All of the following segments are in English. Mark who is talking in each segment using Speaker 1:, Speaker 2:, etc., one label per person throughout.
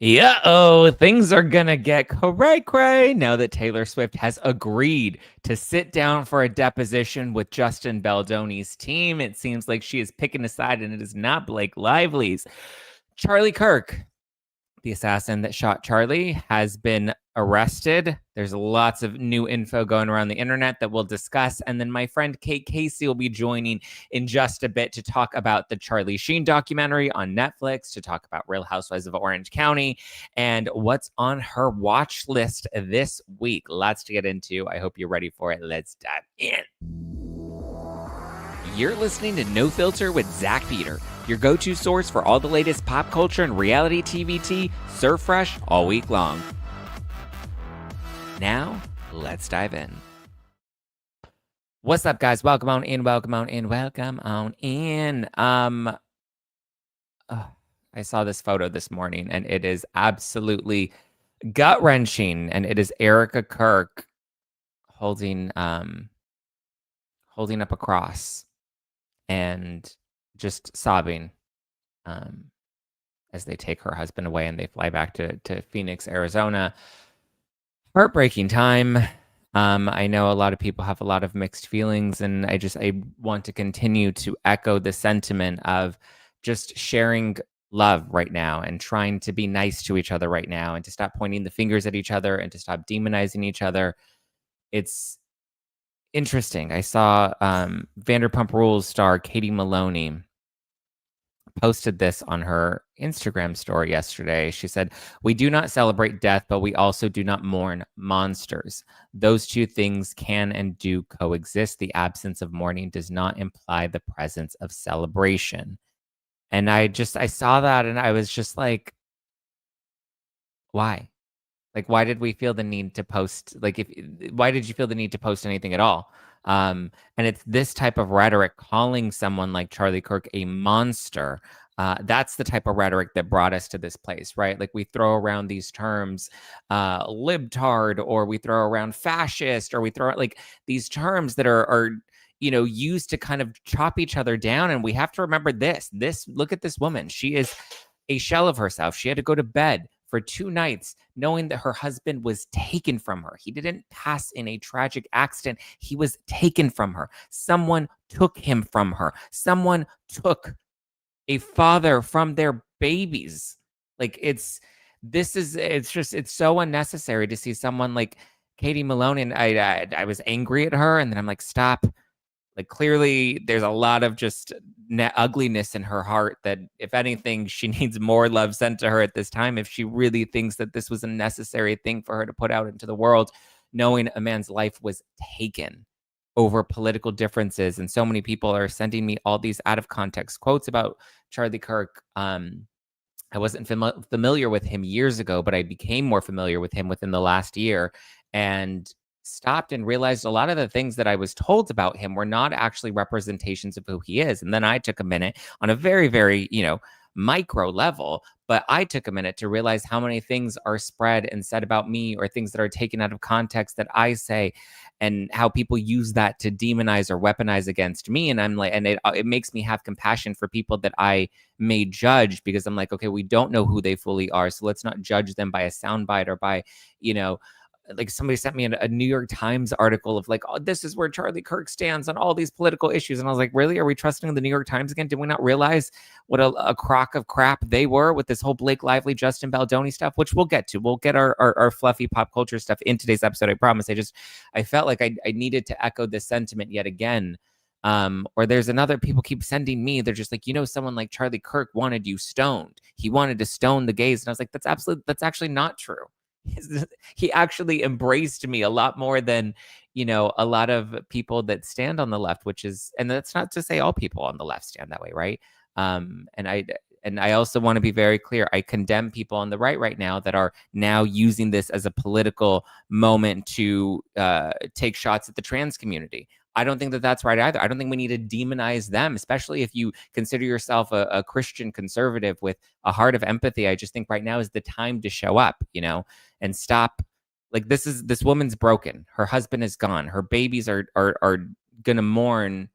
Speaker 1: Yeah, things are gonna get cray-cray now that Taylor Swift has agreed to sit down for a deposition with Justin Baldoni's team. It seems like she is picking a side, and it is not Blake Lively's. Charlie Kirk, the assassin that shot Charlie, has been arrested. There's lots of new info going around the internet that we'll discuss. And then my friend Kate Casey will be joining in just a bit to talk about the Charlie Sheen documentary on Netflix, to talk about Real Housewives of Orange County, and what's on her watch list this week. Lots to get into. I hope you're ready for it. Let's dive in. You're listening to No Filter with Zack Peter, your go-to source for all the latest pop culture and reality TV tea, served fresh all week long. Now, let's dive in. What's up, guys? Welcome on in, welcome on in, welcome on in. I saw this photo this morning, and it is absolutely gut-wrenching, and it is Erica Kirk holding up a cross and just sobbing as they take her husband away and they fly back to Phoenix, Arizona. Heartbreaking time. I know a lot of people have a lot of mixed feelings, and I want to continue to echo the sentiment of just sharing love right now and trying to be nice to each other right now, and to stop pointing the fingers at each other and to stop demonizing each other. It's interesting. I saw Vanderpump Rules star Katie Maloney posted this on her Instagram story yesterday. She said, "We do not celebrate death, but we also do not mourn monsters. Those two things can and do coexist. The absence of mourning does not imply the presence of celebration." And I saw that, and I was just like, why? Like, why did we feel the need to post? Why did you feel the need to post anything at all? And it's this type of rhetoric, calling someone like Charlie Kirk a monster. That's the type of rhetoric that brought us to this place, right? Like, we throw around these terms, libtard, or we throw around fascist, or we throw like these terms that are used to kind of chop each other down. And we have to remember this. Look at this woman. She is a shell of herself. She had to go to bed for 2 nights knowing that her husband was taken from her. He didn't pass in a tragic accident. He was taken from her. Someone took him from her. Someone took a father from their babies. Like, it's so unnecessary to see someone like Katie Maloney. And I was angry at her, and then I'm like, stop. Like, clearly there's a lot of just ugliness in her heart that, if anything, she needs more love sent to her at this time, if she really thinks that this was a necessary thing for her to put out into the world, knowing a man's life was taken over political differences. And so many people are sending me all these out of context quotes about Charlie Kirk. I wasn't familiar with him years ago, but I became more familiar with him within the last year, and stopped and realized a lot of the things that I was told about him were not actually representations of who he is. And then I took a minute, on a very, very, micro level, but I took a minute to realize how many things are spread and said about me, or things that are taken out of context that I say, and how people use that to demonize or weaponize against me. And I'm like, and it makes me have compassion for people that I may judge, because I'm like, okay, we don't know who they fully are, so let's not judge them by a soundbite, or by, like, somebody sent me a New York Times article of like, oh, this is where Charlie Kirk stands on all these political issues. And I was like, really? Are we trusting the New York Times again? Did we not realize what a crock of crap they were with this whole Blake Lively, Justin Baldoni stuff, which we'll get to. We'll get our fluffy pop culture stuff in today's episode, I promise. I felt like I needed to echo this sentiment yet again. Or there's another, people keep sending me, they're just like, someone like Charlie Kirk wanted you stoned. He wanted to stone the gays. And I was like, that's actually not true. He actually embraced me a lot more than, a lot of people that stand on the left, and that's not to say all people on the left stand that way, right? And I also want to be very clear. I condemn people on the right now that are now using this as a political moment to take shots at the trans community. I don't think that that's right either. I don't think we need to demonize them, especially if you consider yourself a Christian conservative with a heart of empathy. I just think right now is the time to show up, and stop. Like, this woman's broken. Her husband is gone. Her babies are going to mourn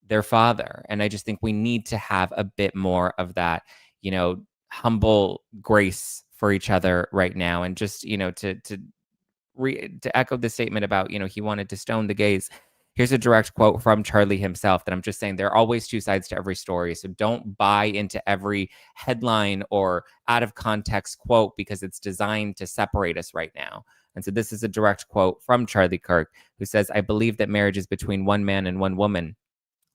Speaker 1: their father. And I just think we need to have a bit more of that, humble grace for each other right now. And just, to echo the statement about, he wanted to stone the gays. Here's a direct quote from Charlie himself that I'm just saying there are always two sides to every story. So don't buy into every headline or out of context quote because it's designed to separate us right now. And so this is a direct quote from Charlie Kirk, who says, "I believe that marriage is between one man and one woman.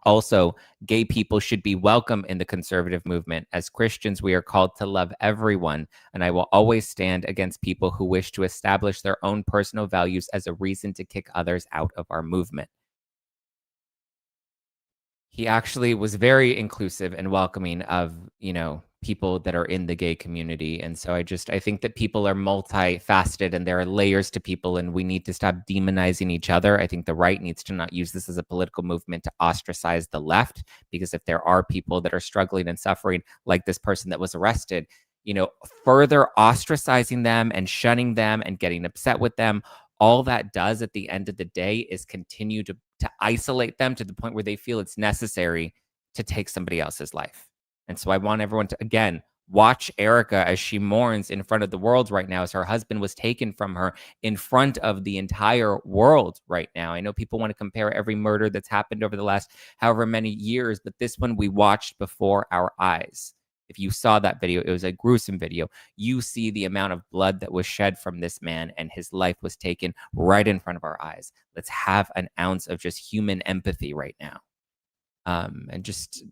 Speaker 1: Also, gay people should be welcome in the conservative movement. As Christians, we are called to love everyone, and I will always stand against people who wish to establish their own personal values as a reason to kick others out of our movement." He actually was very inclusive and welcoming of, people that are in the gay community. And so I think that people are multifaceted and there are layers to people, and we need to stop demonizing each other. I think the right needs to not use this as a political movement to ostracize the left, because if there are people that are struggling and suffering, like this person that was arrested, further ostracizing them and shunning them and getting upset with them, all that does at the end of the day is continue to isolate them to the point where they feel it's necessary to take somebody else's life. And so I want everyone to, again, watch Erica as she mourns in front of the world right now, as her husband was taken from her in front of the entire world right now. I know people want to compare every murder that's happened over the last however many years, but this one we watched before our eyes. If you saw that video, it was a gruesome video. You see the amount of blood that was shed from this man, and his life was taken right in front of our eyes. Let's have an ounce of just human empathy right now. And just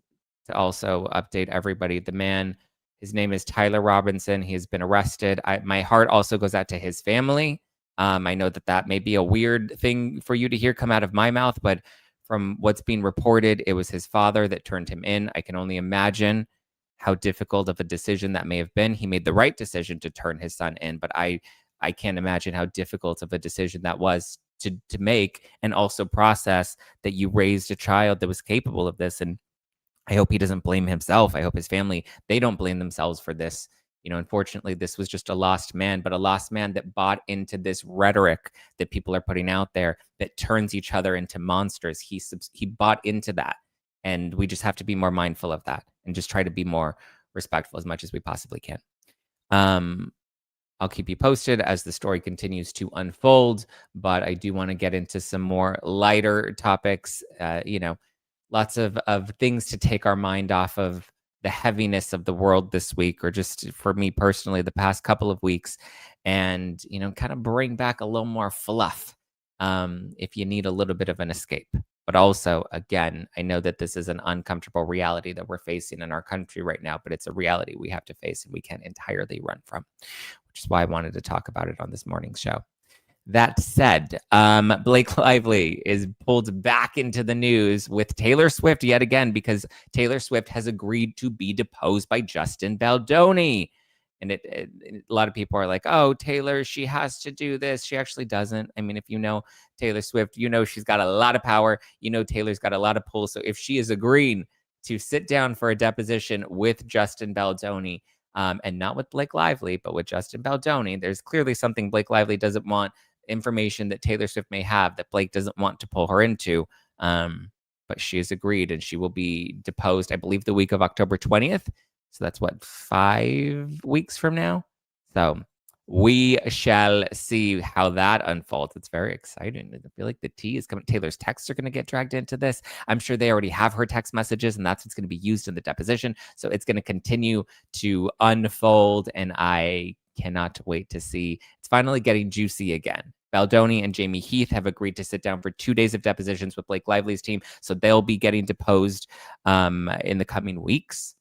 Speaker 1: to also update everybody, the man, his name is Tyler Robinson. He has been arrested. My heart also goes out to his family. I know that may be a weird thing for you to hear come out of my mouth, but from what's being reported, it was his father that turned him in. I can only imagine how difficult of a decision that may have been. He made the right decision to turn his son in, but I can't imagine how difficult of a decision that was to make, and also process that you raised a child that was capable of this. And I hope he doesn't blame himself. I hope his family, they don't blame themselves for this. Unfortunately, this was just a lost man, but a lost man that bought into this rhetoric that people are putting out there that turns each other into monsters. He bought into that. And we just have to be more mindful of that and just try to be more respectful as much as we possibly can. I'll keep you posted as the story continues to unfold, but I do want to get into some more lighter topics, lots of things to take our mind off of the heaviness of the world this week, or just for me personally, the past couple of weeks, and, kind of bring back a little more fluff if you need a little bit of an escape. But also, again, I know that this is an uncomfortable reality that we're facing in our country right now, but it's a reality we have to face and we can't entirely run from, which is why I wanted to talk about it on this morning's show. That said, Blake Lively is pulled back into the news with Taylor Swift yet again, because Taylor Swift has agreed to be deposed by Justin Baldoni. And a lot of people are like, oh, Taylor, she has to do this. She actually doesn't. I mean, if you know Taylor Swift, she's got a lot of power. Taylor's got a lot of pull. So if she is agreeing to sit down for a deposition with Justin Baldoni, and not with Blake Lively, but with Justin Baldoni, there's clearly something Blake Lively doesn't want, information that Taylor Swift may have that Blake doesn't want to pull her into. But she has agreed, and she will be deposed, I believe, the week of October 20th. So that's 5 weeks from now. So we shall see how that unfolds. It's very exciting. I feel like the tea is coming. Taylor's texts are going to get dragged into this. I'm sure they already have her text messages, and that's what's going to be used in the deposition. So it's going to continue to unfold, and I cannot wait to see. It's finally getting juicy again. Baldoni and Jamie Heath have agreed to sit down for 2 days of depositions with Blake Lively's team. So they'll be getting deposed in the coming weeks.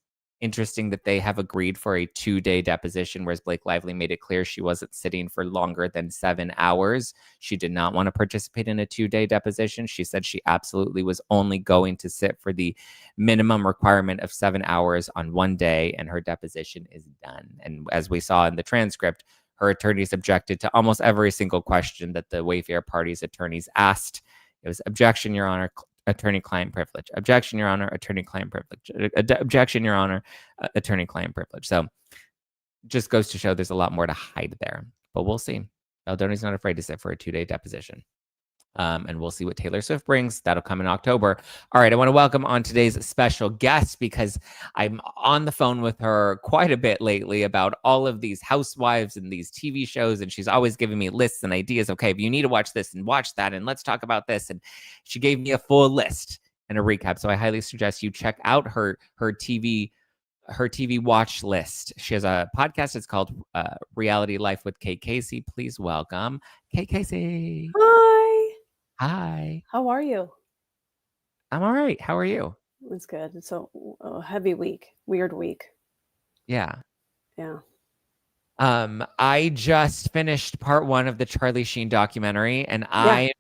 Speaker 1: Interesting that they have agreed for a 2-day deposition, whereas Blake Lively made it clear she wasn't sitting for longer than 7 hours. She did not want to participate in a 2-day deposition. She said she absolutely was only going to sit for the minimum requirement of 7 hours on one day, and her deposition is done. And as we saw in the transcript, her attorneys objected to almost every single question that the Wayfair party's attorneys asked. It was objection, Your Honor, attorney-client privilege. Objection, Your Honor, attorney-client privilege. Objection, Your Honor, attorney-client privilege. So just goes to show there's a lot more to hide there. But we'll see. Baldoni's not afraid to sit for a 2-day deposition. And we'll see what Taylor Swift brings. That'll come in October. All right, I want to welcome on today's special guest because I'm on the phone with her quite a bit lately about all of these housewives and these TV shows, and she's always giving me lists and ideas. Okay, but you need to watch this and watch that, and let's talk about this. And she gave me a full list and a recap. So I highly suggest you check out her TV watch list. She has a podcast. It's called Reality Life with Kate Casey. Please welcome Kate Casey.
Speaker 2: Hi.
Speaker 1: Hi.
Speaker 2: How are you?
Speaker 1: I'm all right. How are you?
Speaker 2: It's good. It's a heavy week, weird week.
Speaker 1: Yeah.
Speaker 2: Yeah.
Speaker 1: I just finished part 1 of the Charlie Sheen documentary, and I'm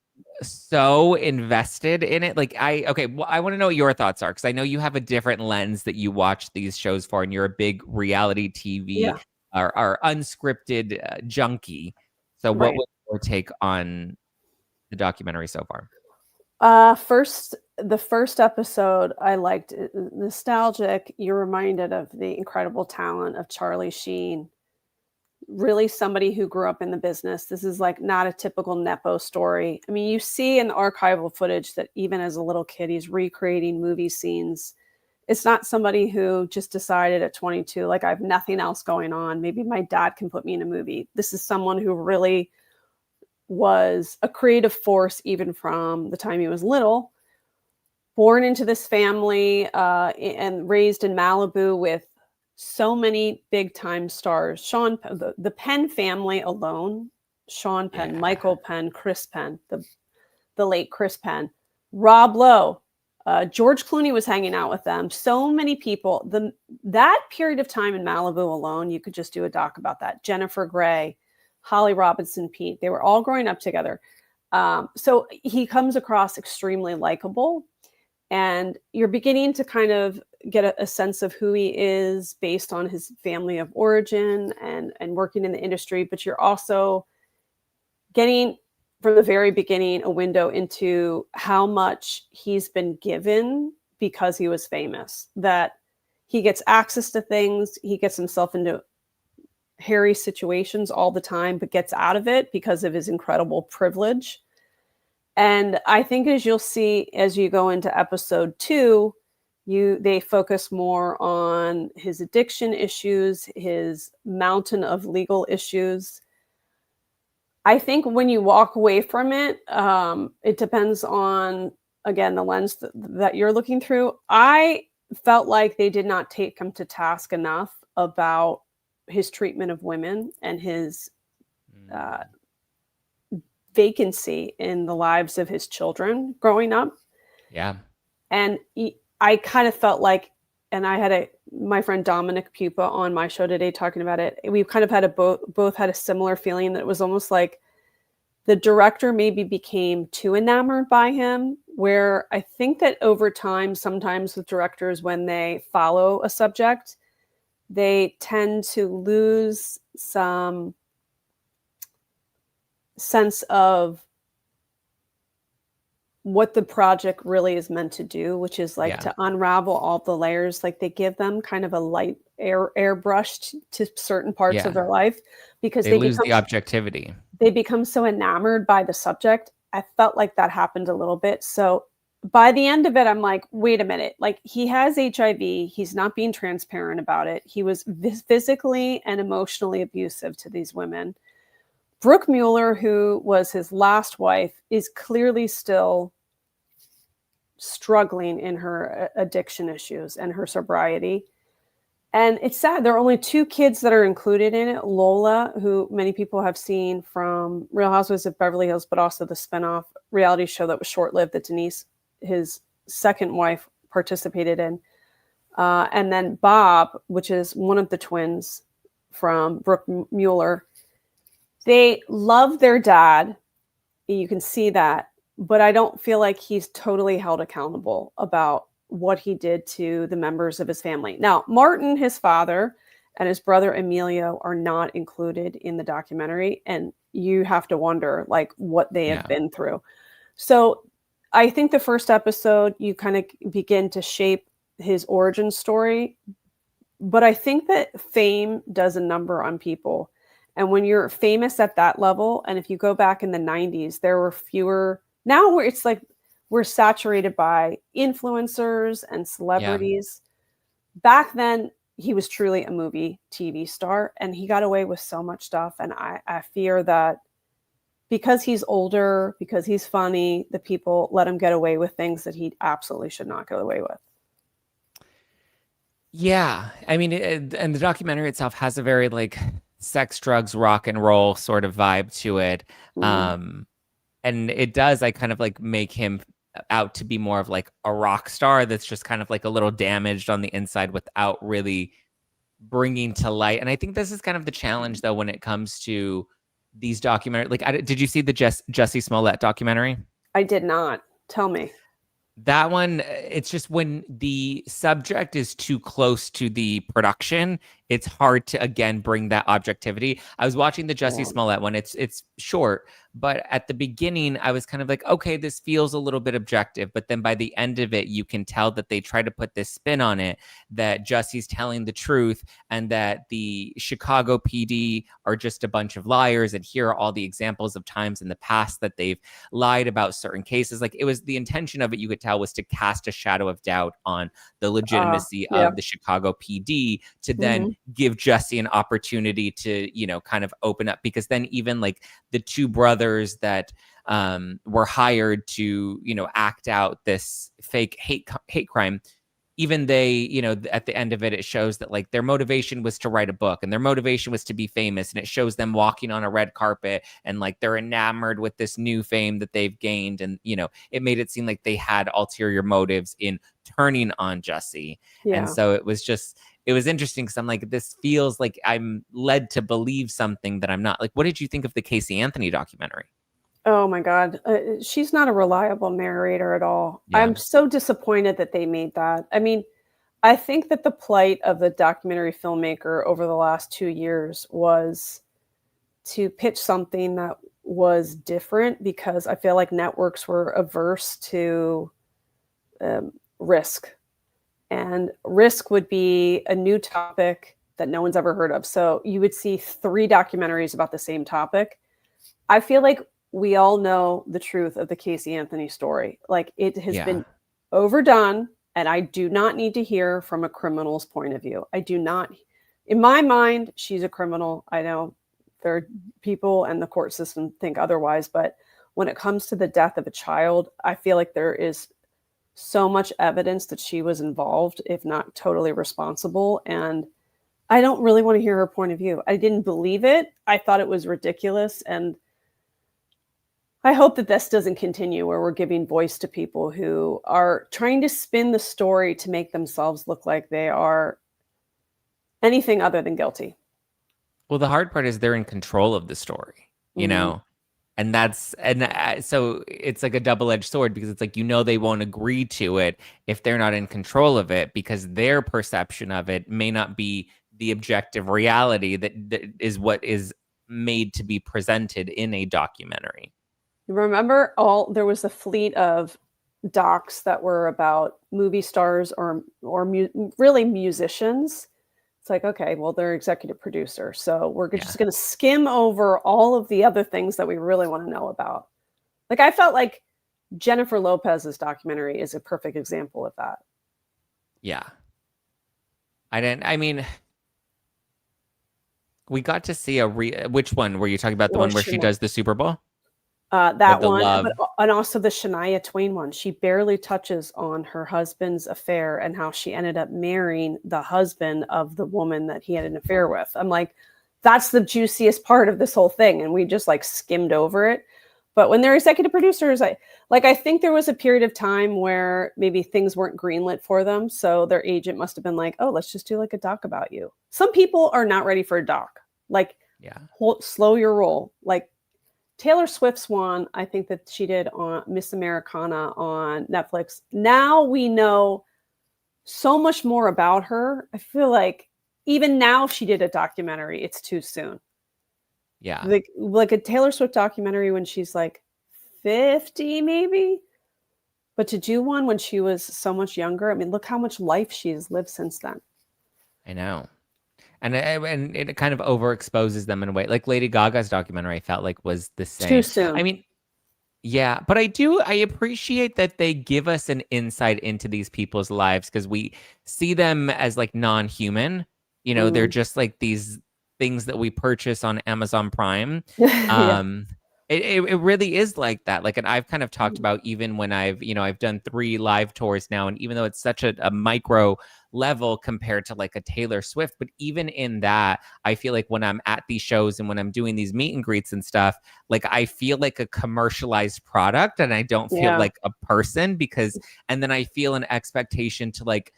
Speaker 1: so invested in it. Like I want to know what your thoughts are, because I know you have a different lens that you watch these shows for, and you're a big reality TV or unscripted junkie. So what was your take on the documentary so far?
Speaker 2: The first episode I liked. Nostalgic. You're reminded of the incredible talent of Charlie Sheen. Really somebody who grew up in the business. This is like not a typical Nepo story. I mean, you see in the archival footage that even as a little kid, he's recreating movie scenes. It's not somebody who just decided at 22, like I have nothing else going on. Maybe my dad can put me in a movie. This is someone who really was a creative force, even from the time he was little, born into this family and raised in Malibu with so many big time stars. Sean, the Penn family alone, Sean Penn, Michael Penn, Chris Penn, the late Chris Penn, Rob Lowe, George Clooney was hanging out with them. So many people. That period of time in Malibu alone, you could just do a doc about that. Jennifer Grey, Holly Robinson Peete, they were all growing up together. So he comes across extremely likable, and you're beginning to kind of get a sense of who he is based on his family of origin and working in the industry. But you're also getting, from the very beginning, a window into how much he's been given because he was famous, that he gets access to things, he gets himself into hairy situations all the time, but gets out of it because of his incredible privilege. And I think, as you'll see as you go into episode 2, they focus more on his addiction issues, his mountain of legal issues. I think when you walk away from it, it depends on, again, the lens that you're looking through. I felt like they did not take him to task enough about his treatment of women and his vacancy in the lives of his children growing up.
Speaker 1: Yeah.
Speaker 2: And I kind of felt like, and I had my friend Dominic Pupa on my show today talking about it. We kind of had both had a similar feeling that it was almost like the director maybe became too enamored by him, where I think that over time, sometimes with directors, when they follow a subject, they tend to lose some sense of what the project really is meant to do, which is like to unravel all the layers. Like they give them kind of a light airbrush to certain parts of their life, because
Speaker 1: they lose the objectivity.
Speaker 2: They become so enamored by the subject. I felt like that happened a little bit. So by the end of it, I'm like, wait a minute, like he has HIV. He's not being transparent about it. He was physically and emotionally abusive to these women. Brooke Mueller, who was his last wife, is clearly still struggling in her addiction issues and her sobriety. And it's sad. There are only 2 kids that are included in it. Lola, who many people have seen from Real Housewives of Beverly Hills, but also the spinoff reality show that was short-lived that Denise, his second wife, participated in. And then Bob, which is one of the twins from Brooke Mueller. They love their dad. You can see that. But I don't feel like he's totally held accountable about what he did to the members of his family. Now, Martin, his father, and his brother Emilio are not included in the documentary. And you have to wonder, like, what they have been through. So I think the first episode, you kind of begin to shape his origin story. But I think that fame does a number on people. And when you're famous at that level, and if you go back in the 90s, there were fewer Now it's like we're saturated by influencers and
Speaker 1: Yeah.
Speaker 2: celebrities. Back then, he was truly a movie TV star, and he got away with so much stuff. And I fear that because he's older, because he's funny, the people let him get away with things that he absolutely should not get away with.
Speaker 1: Yeah. I mean, and the documentary itself has a very like sex, drugs, rock and roll sort of vibe to it.
Speaker 2: Mm.
Speaker 1: And it does, I kind of like make him out to be more of like a rock star that's just kind of like a little damaged on the inside without really bringing to light. And I think this is kind of the challenge though when it comes to these documentaries. Like, did you see the Jussie Smollett documentary?
Speaker 2: I did not. Tell me.
Speaker 1: That one, it's just when the subject is too close to the production, it's hard to again bring that objectivity. I was watching the Jussie Smollett one. It's short, but at the beginning, I was kind of like, okay, this feels a little bit objective. But then by the end of it, you can tell that they try to put this spin on it, that Jussie's telling the truth and that the Chicago PD are just a bunch of liars. And here are all the examples of times in the past that they've lied about certain cases. Like it was the intention of it, you could tell, was to cast a shadow of doubt on the legitimacy
Speaker 2: Yeah.
Speaker 1: of the Chicago PD to then give Jussie an opportunity to, you know, kind of open up, because then even like the two brothers that were hired to, you know, act out this fake hate crime, even they, you know, at the end of it, it shows that like their motivation was to write a book and their motivation was to be famous. And it shows them walking on a red carpet and like they're enamored with this new fame that they've gained. And, you know, it made it seem like they had ulterior motives in turning on Jussie.
Speaker 2: Yeah.
Speaker 1: And so it was just, it was interesting because I'm like, this feels like I'm led to believe something that I'm not. Like, what did you think of the Casey Anthony documentary?
Speaker 2: Oh my God. She's not a reliable narrator at all.
Speaker 1: Yeah.
Speaker 2: I'm so disappointed that they made that. I mean, I think that the plight of the documentary filmmaker over the last 2 years was to pitch something that was different, because I feel like networks were averse to risk. And risk would be a new topic that no one's ever heard of. So you would see 3 documentaries about the same topic. I feel like we all know the truth of the Casey Anthony story. Like it has been overdone, and I do not need to hear from a criminal's point of view. I do not. In my mind, she's a criminal. I know there are people and the court system think otherwise, but when it comes to the death of a child, I feel like there is so much evidence that she was involved, if not totally responsible. And I don't really want to hear her point of view. I didn't believe it. I thought it was ridiculous. And I hope that this doesn't continue, where we're giving voice to people who are trying to spin the story to make themselves look like they are anything other than guilty.
Speaker 1: Well, the hard part is they're in control of the story, you know? And so it's like a double-edged sword, because it's like, you know, they won't agree to it if they're not in control of it, because their perception of it may not be the objective reality that is what is made to be presented in a documentary.
Speaker 2: Remember, there was a fleet of docs that were about movie stars or really musicians. It's like, okay, well, they're executive producer, so we're just going to skim over all of the other things that we really want to know about. Like, I felt like Jennifer Lopez's documentary is a perfect example of that.
Speaker 1: Yeah. I mean, we got to see which one were you talking about? The one where she does the Super Bowl?
Speaker 2: That one, and also the Shania Twain one. She barely touches on her husband's affair and how she ended up marrying the husband of the woman that he had an affair with. I'm like, that's the juiciest part of this whole thing, and we just like skimmed over it. But when they're executive producers, I think there was a period of time where maybe things weren't greenlit for them, so their agent must have been like, "Oh, let's just do like a doc about you." Some people are not ready for a doc. Like, slow your roll. Like, Taylor Swift's one, I think that she did on Miss Americana on Netflix. Now we know so much more about her. I feel like even now, if she did a documentary, it's too soon.
Speaker 1: Yeah.
Speaker 2: Like a Taylor Swift documentary when she's like 50, maybe. But to do one when she was so much younger, I mean, look how much life she's lived since then.
Speaker 1: I know. And it kind of overexposes them in a way. Like Lady Gaga's documentary, I felt like was the same.
Speaker 2: Too soon.
Speaker 1: I mean, Yeah, but I appreciate that they give us an insight into these people's lives because we see them as like non-human. They're
Speaker 2: Mm.
Speaker 1: just like these things that we purchase on Amazon Prime.
Speaker 2: Yeah.
Speaker 1: Um, it really is like that. Like, and I've kind of talked about even when I've done 3 live tours now, and even though it's such a micro level compared to like a Taylor Swift, but even in that, I feel like when I'm at these shows and when I'm doing these meet and greets and stuff, like I feel like a commercialized product and I don't feel
Speaker 2: Yeah.
Speaker 1: like a person and then I feel an expectation to like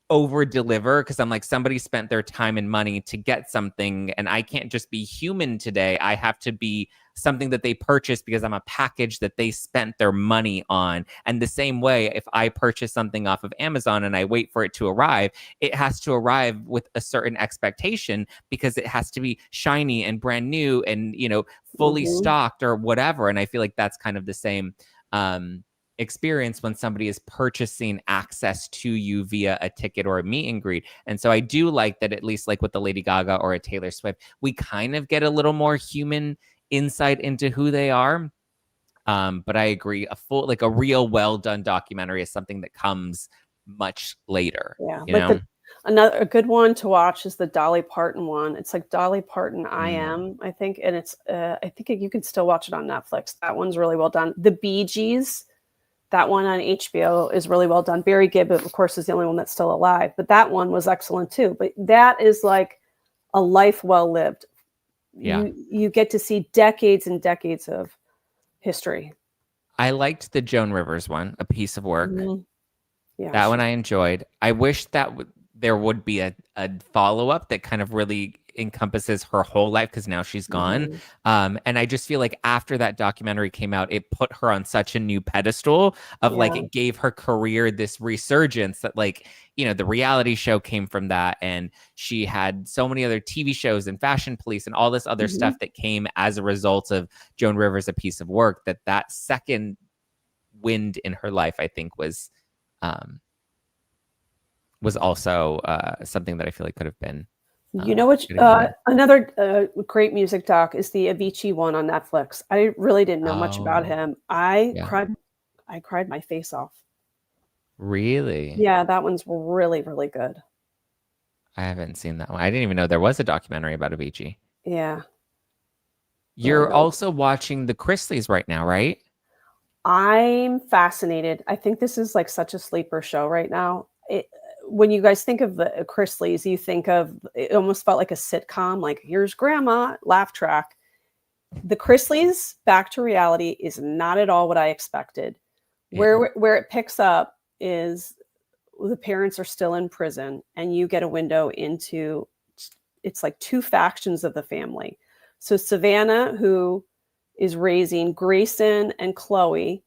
Speaker 1: over deliver because I'm like, somebody spent their time and money to get something and I can't just be human today. I have to be something that they purchased because I'm a package that they spent their money on. And the same way, if I purchase something off of Amazon and I wait for it to arrive, it has to arrive with a certain expectation because it has to be shiny and brand new and, fully
Speaker 2: Hmm.
Speaker 1: stocked or whatever. And I feel like that's kind of the same experience when somebody is purchasing access to you via a ticket or a meet and greet. And so I do like that, at least like with the Lady Gaga or a Taylor Swift, we kind of get a little more human insight into who they are. But I agree, a real well done documentary is something that comes much later,
Speaker 2: Yeah.
Speaker 1: you
Speaker 2: Like
Speaker 1: know?
Speaker 2: another a good one to watch is the Dolly Parton one. It's like Dolly Parton I
Speaker 1: Mm,
Speaker 2: Am, I think, and I think you can still watch it on Netflix. That one's really well done. The Bee Gees, that one on HBO is really well done. Barry Gibb, of course, is the only one that's still alive, but that one was excellent too. But that is like a life well lived.
Speaker 1: yeah.
Speaker 2: You get to see decades and decades of history.
Speaker 1: I liked the Joan Rivers one, A Piece of Work.
Speaker 2: Mhm. Yeah,
Speaker 1: That one I enjoyed. I wish that there would be a follow up that kind of really encompasses her whole life because now she's gone.
Speaker 2: Mhm.
Speaker 1: And I just feel like after that documentary came out, it put her on such a new pedestal of like
Speaker 2: Yeah.
Speaker 1: it gave her career this resurgence that like the reality show came from that, and she had so many other TV shows and Fashion Police and all this other
Speaker 2: Mhm.
Speaker 1: stuff that came as a result of Joan Rivers' A Piece of Work. That second wind in her life, I think, um, was also something that I feel like could have been
Speaker 2: You know what?
Speaker 1: getting money.
Speaker 2: Another great music doc is the Avicii one on Netflix. I really didn't know much about
Speaker 1: Oh,
Speaker 2: him. I
Speaker 1: yeah.
Speaker 2: cried. I cried my face off.
Speaker 1: Really?
Speaker 2: Yeah, that one's really, really good.
Speaker 1: I haven't seen that one. I didn't even know there was a documentary about Avicii.
Speaker 2: Yeah, really,
Speaker 1: You're
Speaker 2: really good.
Speaker 1: also watching the Chrisleys right now, right?
Speaker 2: I'm fascinated. I think this is like such a sleeper show right now. When you guys think of the Chrisleys, you think of it almost felt like a sitcom. Like here's Grandma, laugh track. The Chrisleys, back to reality, is not at all what I expected.
Speaker 1: Yeah.
Speaker 2: Where it picks up is the parents are still in prison, and you get a window into it's like two factions of the family. So Savannah, who is raising Grayson and Chloe,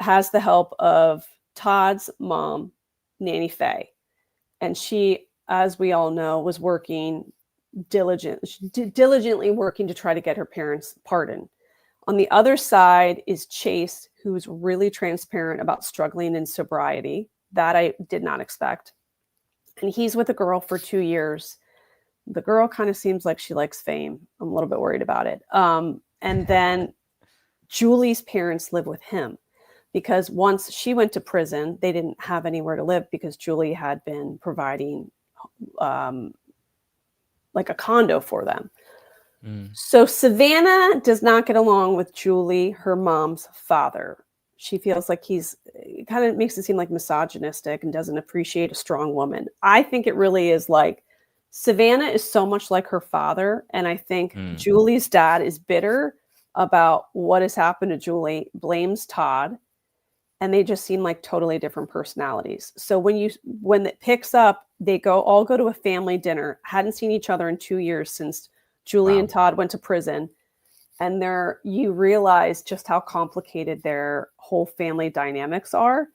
Speaker 2: has the help of Todd's mom, Nanny Faye. And she, as we all know, was diligently working to try to get her parents' pardon. On the other side is Chase, who's really transparent about struggling in sobriety. That I did not expect. And he's with a girl for 2 years. The girl kind of seems like she likes fame. I'm a little bit worried about it. And then Julie's parents live with him because once she went to prison, they didn't have anywhere to live because Julie had been providing um, like a condo for them.
Speaker 1: Mm.
Speaker 2: So Savannah does not get along with Julie, her mom's father. She feels like it kind of makes it seem like misogynistic and doesn't appreciate a strong woman. I think it really is like Savannah is so much like her father. And I think
Speaker 1: Mm.
Speaker 2: Julie's dad is bitter about what has happened to Julie, blames Todd, and they just seem like totally different personalities. So when it picks up, they all go to a family dinner, hadn't seen each other in 2 years since Julie and
Speaker 1: Wow.
Speaker 2: Todd went to prison. And you realize just how complicated their whole family dynamics are.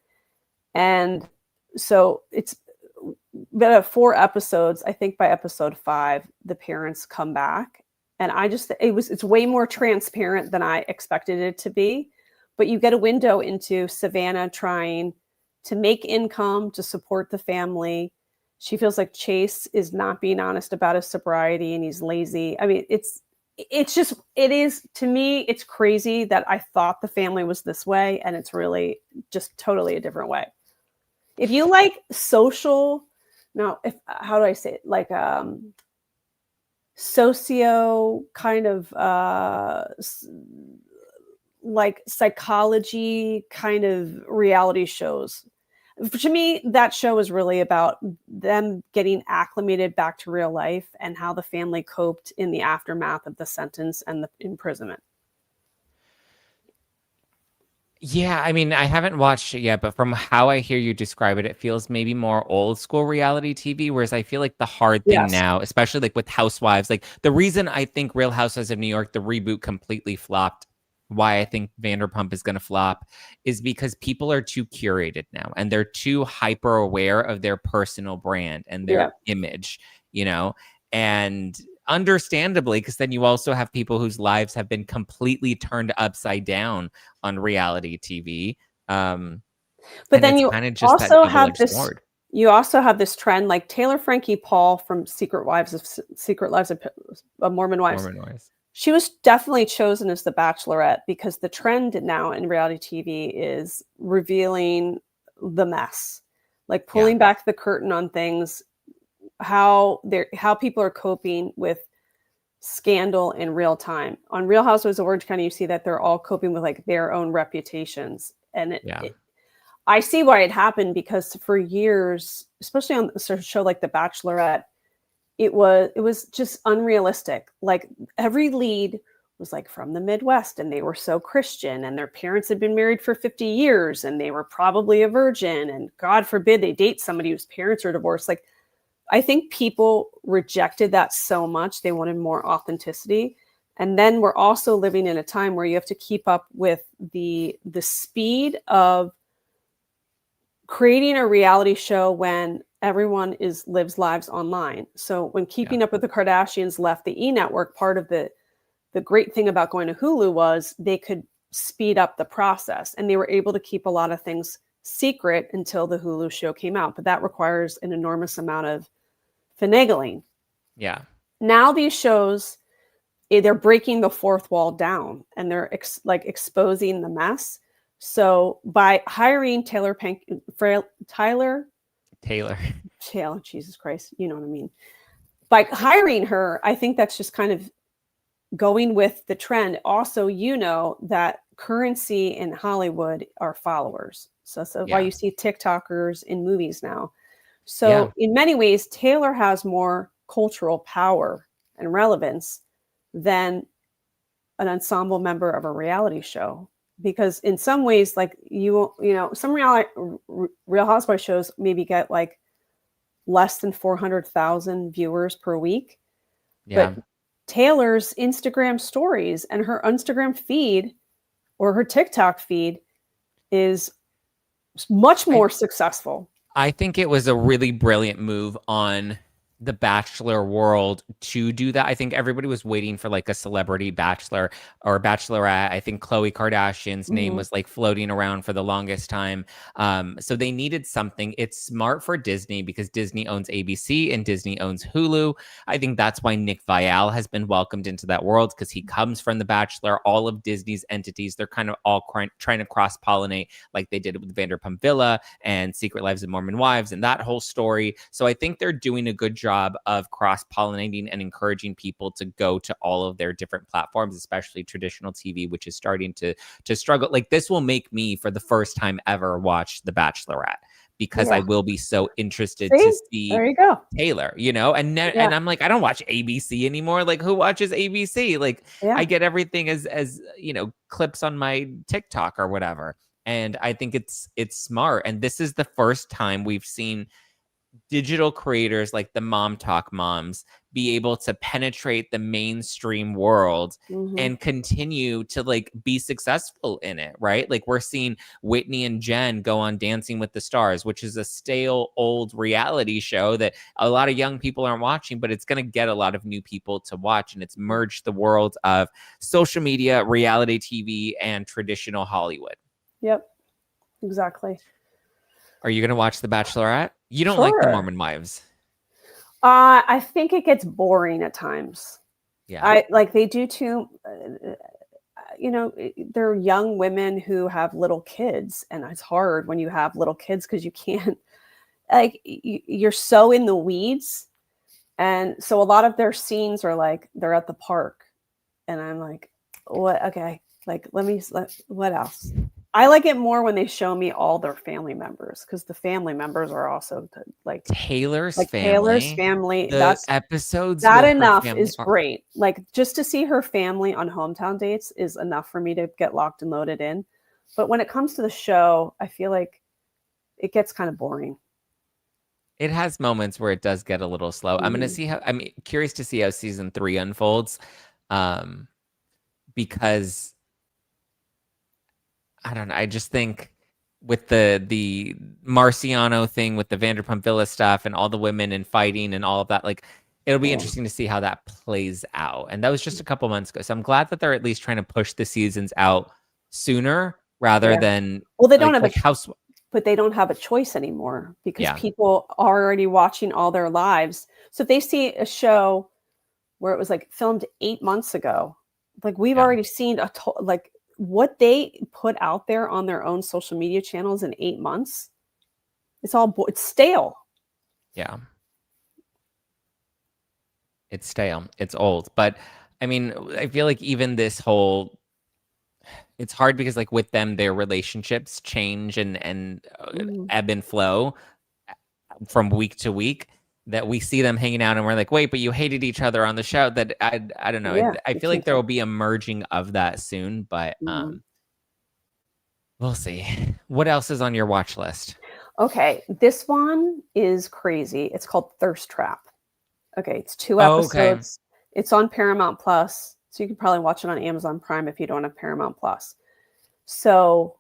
Speaker 2: And so it's been 4 episodes. I think by episode 5, the parents come back. And it's way more transparent than I expected it to be. But you get a window into Savannah trying to make income to support the family. She feels like Chase is not being honest about his sobriety and he's lazy. I mean, it is, to me, it's crazy that I thought the family was this way, and it's really just totally a different way. If you like social, no, if how do I say it? Like socio kind of like psychology kind of reality shows. To me, that show is really about them getting acclimated back to real life and how the family coped in the aftermath of the sentence and the imprisonment.
Speaker 1: Yeah, I mean, I haven't watched it yet, but from how I hear you describe it, it feels maybe more old school reality TV. Whereas I feel like the hard thing
Speaker 2: Yes.
Speaker 1: now, especially like with Housewives, like the reason I think Real Housewives of New York, the reboot completely flopped, why I think Vanderpump is going to flop, is because people are too curated now and they're too hyper aware of their personal brand and their
Speaker 2: Yeah.
Speaker 1: image, you know? And understandably, because then you also have people whose lives have been completely turned upside down on reality TV.
Speaker 2: But
Speaker 1: And
Speaker 2: then
Speaker 1: it's
Speaker 2: you
Speaker 1: kind of just that
Speaker 2: also have
Speaker 1: double-edged
Speaker 2: this
Speaker 1: sword.
Speaker 2: you also have this trend, like Taylor Frankie Paul from Secret Lives of Mormon Wives.
Speaker 1: Mormon Wise.
Speaker 2: She was definitely chosen as the Bachelorette because the trend now in reality TV is revealing the mess, like
Speaker 1: Yeah.
Speaker 2: pulling back the curtain on things, how people are coping with scandal in real time. On Real Housewives of Orange County, you see that they're all coping with like their own reputations, and
Speaker 1: Yeah.
Speaker 2: I see why it happened because for years, especially on a show like The Bachelorette, it was just unrealistic. Like every lead was like from the Midwest and they were so Christian and their parents had been married for 50 years and they were probably a virgin and God forbid they date somebody whose parents are divorced. Like I think people rejected that so much. They wanted more authenticity. And then we're also living in a time where you have to keep up with the speed of creating a reality show when everyone lives lives online. So when
Speaker 1: Yeah.
Speaker 2: Keeping Up with the Kardashians left the E Network, part of the great thing about going to Hulu was they could speed up the process and they were able to keep a lot of things secret until the Hulu show came out. But that requires an enormous amount of finagling.
Speaker 1: Yeah.
Speaker 2: Now these shows, they're breaking the fourth wall down and they're exposing the mess. So by hiring
Speaker 1: Taylor.
Speaker 2: Jesus Christ, you know what I mean. By hiring her, I think that's just kind of going with the trend. Also, you know that currency in Hollywood are followers. So why
Speaker 1: Yeah.
Speaker 2: you see TikTokers in movies now. So
Speaker 1: Yeah.
Speaker 2: in many ways, Taylor has more cultural power and relevance than an ensemble member of a reality show. Because in some ways, like you know, some Real Housewives shows maybe get like less than 400,000 viewers per week.
Speaker 1: Yeah.
Speaker 2: But Taylor's Instagram stories and her Instagram feed or her TikTok feed is much more successful.
Speaker 1: I think it was a really brilliant move on the Bachelor world to do that. I think everybody was waiting for like a celebrity bachelor or bachelorette. I think Khloe Kardashian's name
Speaker 2: Mhm.
Speaker 1: was like floating around for the longest time. So they needed something. It's smart for Disney because Disney owns ABC and Disney owns Hulu. I think that's why Nick Viall has been welcomed into that world because he comes from the Bachelor. All of Disney's entities, they're kind of all trying to cross pollinate like they did with Vanderpump Villa and Secret Lives of Mormon Wives and that whole story. So I think they're doing a good job of cross-pollinating and encouraging people to go to all of their different platforms, especially traditional TV, which is starting to struggle. Like this will make me, for the first time ever, watch The Bachelorette because I
Speaker 2: Yeah.
Speaker 1: will be so interested to see
Speaker 2: There you go.
Speaker 1: Taylor, you know, and
Speaker 2: Yeah.
Speaker 1: I'm like, I don't watch ABC anymore. Like, who watches ABC? Like,
Speaker 2: Yeah.
Speaker 1: I get everything as you know, clips on my TikTok or whatever. And I think it's smart. And this is the first time we've seen digital creators like the Mom Talk moms be able to penetrate the mainstream world
Speaker 2: Mhm.
Speaker 1: and continue to like be successful in it, right? Like we're seeing Whitney and Jen go on Dancing with the Stars, which is a stale old reality show that a lot of young people aren't watching, but it's going to get a lot of new people to watch. And it's merged the world of social media, reality TV, and traditional Hollywood.
Speaker 2: Yep. Exactly.
Speaker 1: Are you going to watch The Bachelorette? You don't like the
Speaker 2: Sure.
Speaker 1: Mormon Wives.
Speaker 2: I think it gets boring at times.
Speaker 1: Yeah.
Speaker 2: they do too. They're young women who have little kids, and it's hard when you have little kids because you can't, like, you're so in the weeds. And so a lot of their scenes are like they're at the park, and I'm like, what? Okay, like what else? I like it more when they show me all their family members, because the family members are also like
Speaker 1: Taylor's
Speaker 2: Taylor's
Speaker 1: family.
Speaker 2: family.
Speaker 1: The episodes
Speaker 2: That
Speaker 1: with her
Speaker 2: enough
Speaker 1: family
Speaker 2: is
Speaker 1: are
Speaker 2: great. Like, just to see her family on hometown dates is enough for me to get locked and loaded in. But when it comes to the show, I feel like it gets kind of boring.
Speaker 1: it has moments where it does get a little slow. I'm curious to see how season 3 unfolds. Because I don't know. I just think with the Marciano thing, with the Vanderpump Villa stuff and all the women and fighting and all of that, like, it'll be interesting to see how that plays out. And that was just a couple months ago. So I'm glad that they're at least trying to push the seasons out sooner rather than
Speaker 2: Well, they don't have
Speaker 1: House.
Speaker 2: but they don't have a choice anymore, because
Speaker 1: Yeah.
Speaker 2: people are already watching all their lives. So if they see a show where it was like filmed 8 months ago, like, we've already seen like what they put out there on their own social media channels in 8 months. It's stale.
Speaker 1: Yeah. It's stale. It's old. But I mean, I feel like even this whole, it's hard because, like, with them, their relationships change and ebb and flow from week to week, that we see them hanging out and we're like, wait, but you hated each other on the show. That I don't know.
Speaker 2: Yeah,
Speaker 1: I feel like there will be a merging of that soon, but we'll see. What else is on your watch list?
Speaker 2: Okay, this one is crazy. It's called Thirst Trap. Okay, it's 2 episodes. Okay. It's on Paramount Plus, so you can probably watch it on Amazon Prime if you don't have Paramount Plus. So,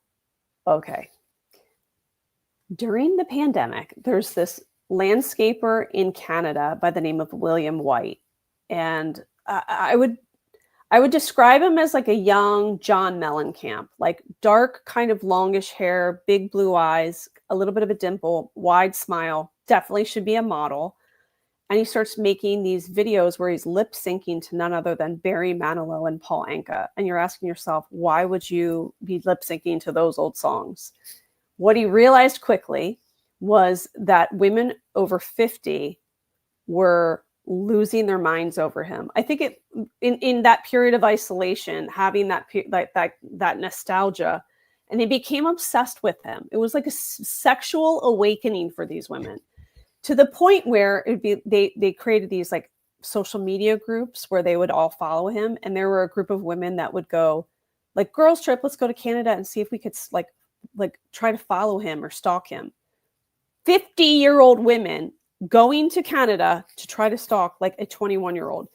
Speaker 2: okay. During the pandemic, there's this landscaper in Canada by the name of William White, and I would describe him as like a young John Mellencamp, like dark, kind of longish hair, big blue eyes, a little bit of a dimple, wide smile. Definitely should be a model. And he starts making these videos where he's lip syncing to none other than Barry Manilow and Paul Anka. And you're asking yourself, why would you be lip syncing to those old songs? What he realized quickly was that women over 50 were losing their minds over him. I think in that period of isolation, having that nostalgia, and they became obsessed with him. It was like a sexual awakening for these women, to the point where they created these like social media groups where they would all follow him, and there were a group of women that would go, like, girls trip, let's go to Canada and see if we could like try to follow him or stalk him. 50-year-old women going to Canada to try to stalk like a 21-year-old.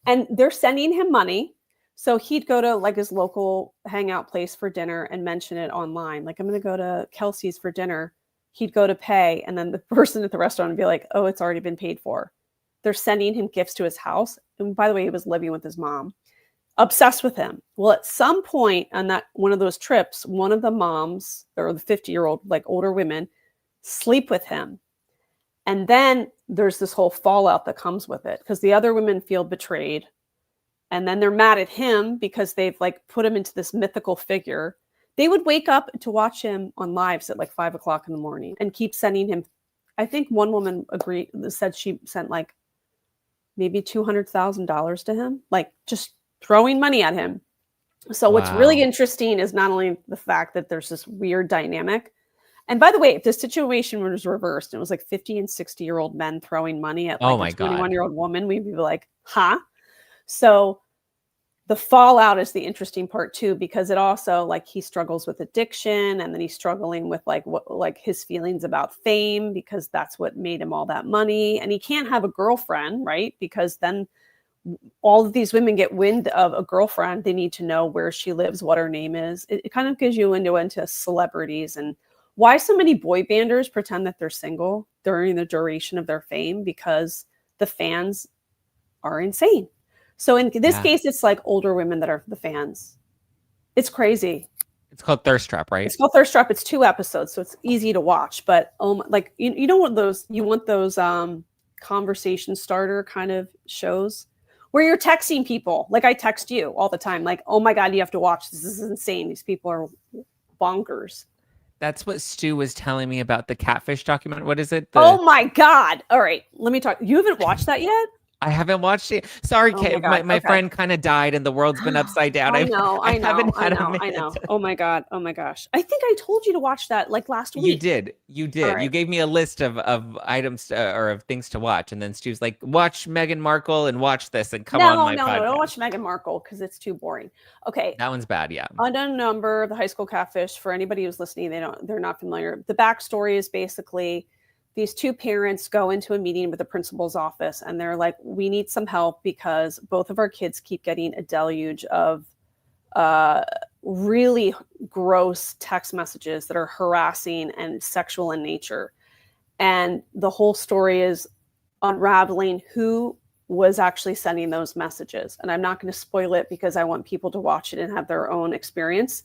Speaker 2: And they're sending him money. So he'd go to like his local hangout place for dinner and mention it online. Like, I'm going to go to Kelsey's for dinner. He'd go to pay. And then the person at the restaurant would be like, oh, it's already been paid for. They're sending him gifts to his house. And by the way, he was living with his mom. Obsessed with him. Well, at some point on that one of those trips, one of the moms, or the 50-year-old, like older women, sleep with him. And then there's this whole fallout that comes with it, because the other women feel betrayed. And then they're mad at him because they've like put him into this mythical figure. They would wake up to watch him on lives at like 5 o'clock in the morning and keep sending him. I think one woman said she sent like maybe $200,000 to him, like just throwing money at him. So what's really interesting is not only the fact that there's this weird dynamic. And by the way, if the situation was reversed and it was like 50 and 60-year-old men throwing money at like a 21-year-old woman, we'd be like, huh? So the fallout is the interesting part too, because it also, like, he struggles with addiction, and then he's struggling with like his feelings about fame, because that's what made him all that money. And he can't have a girlfriend, right? Because then all of these women get wind of a girlfriend. They need to know where she lives, what her name is. It kind of gives you into celebrities and why so many boy banders pretend that they're single during the duration of their fame, because the fans are insane. So in this case, it's like older women that are the fans. It's crazy.
Speaker 1: It's called Thirst Trap, right?
Speaker 2: It's called Thirst Trap. It's 2 episodes, so it's easy to watch. But like you don't want those. You want those conversation starter kind of shows where you're texting people. Like I text you all the time. Like, oh my God, you have to watch this. This is insane. These people are bonkers.
Speaker 1: That's what Stu was telling me about the catfish document. What is it?
Speaker 2: Oh my God. All right. Let me talk. You haven't watched that yet?
Speaker 1: I haven't watched it. Sorry,
Speaker 2: Oh
Speaker 1: Kate.
Speaker 2: my God.
Speaker 1: My
Speaker 2: Okay.
Speaker 1: friend kind of died and the world's been upside down.
Speaker 2: I know.
Speaker 1: I haven't had a minute.
Speaker 2: Oh my God. Oh my gosh. I think I told you to watch that like last week.
Speaker 1: You did. You did.
Speaker 2: Right.
Speaker 1: You gave me a list of items or of things to watch. And then Stu's like, watch Meghan Markle and watch this and come on my podcast.
Speaker 2: No, don't watch Meghan Markle because it's too boring. Okay.
Speaker 1: That one's bad, yeah.
Speaker 2: Unknown Number, the high school catfish. For anybody who's listening, they're not familiar. The backstory is basically these two parents go into a meeting with the principal's office and they're like, we need some help because both of our kids keep getting a deluge of really gross text messages that are harassing and sexual in nature. And the whole story is unraveling who was actually sending those messages. And I'm not going to spoil it because I want people to watch it and have their own experience.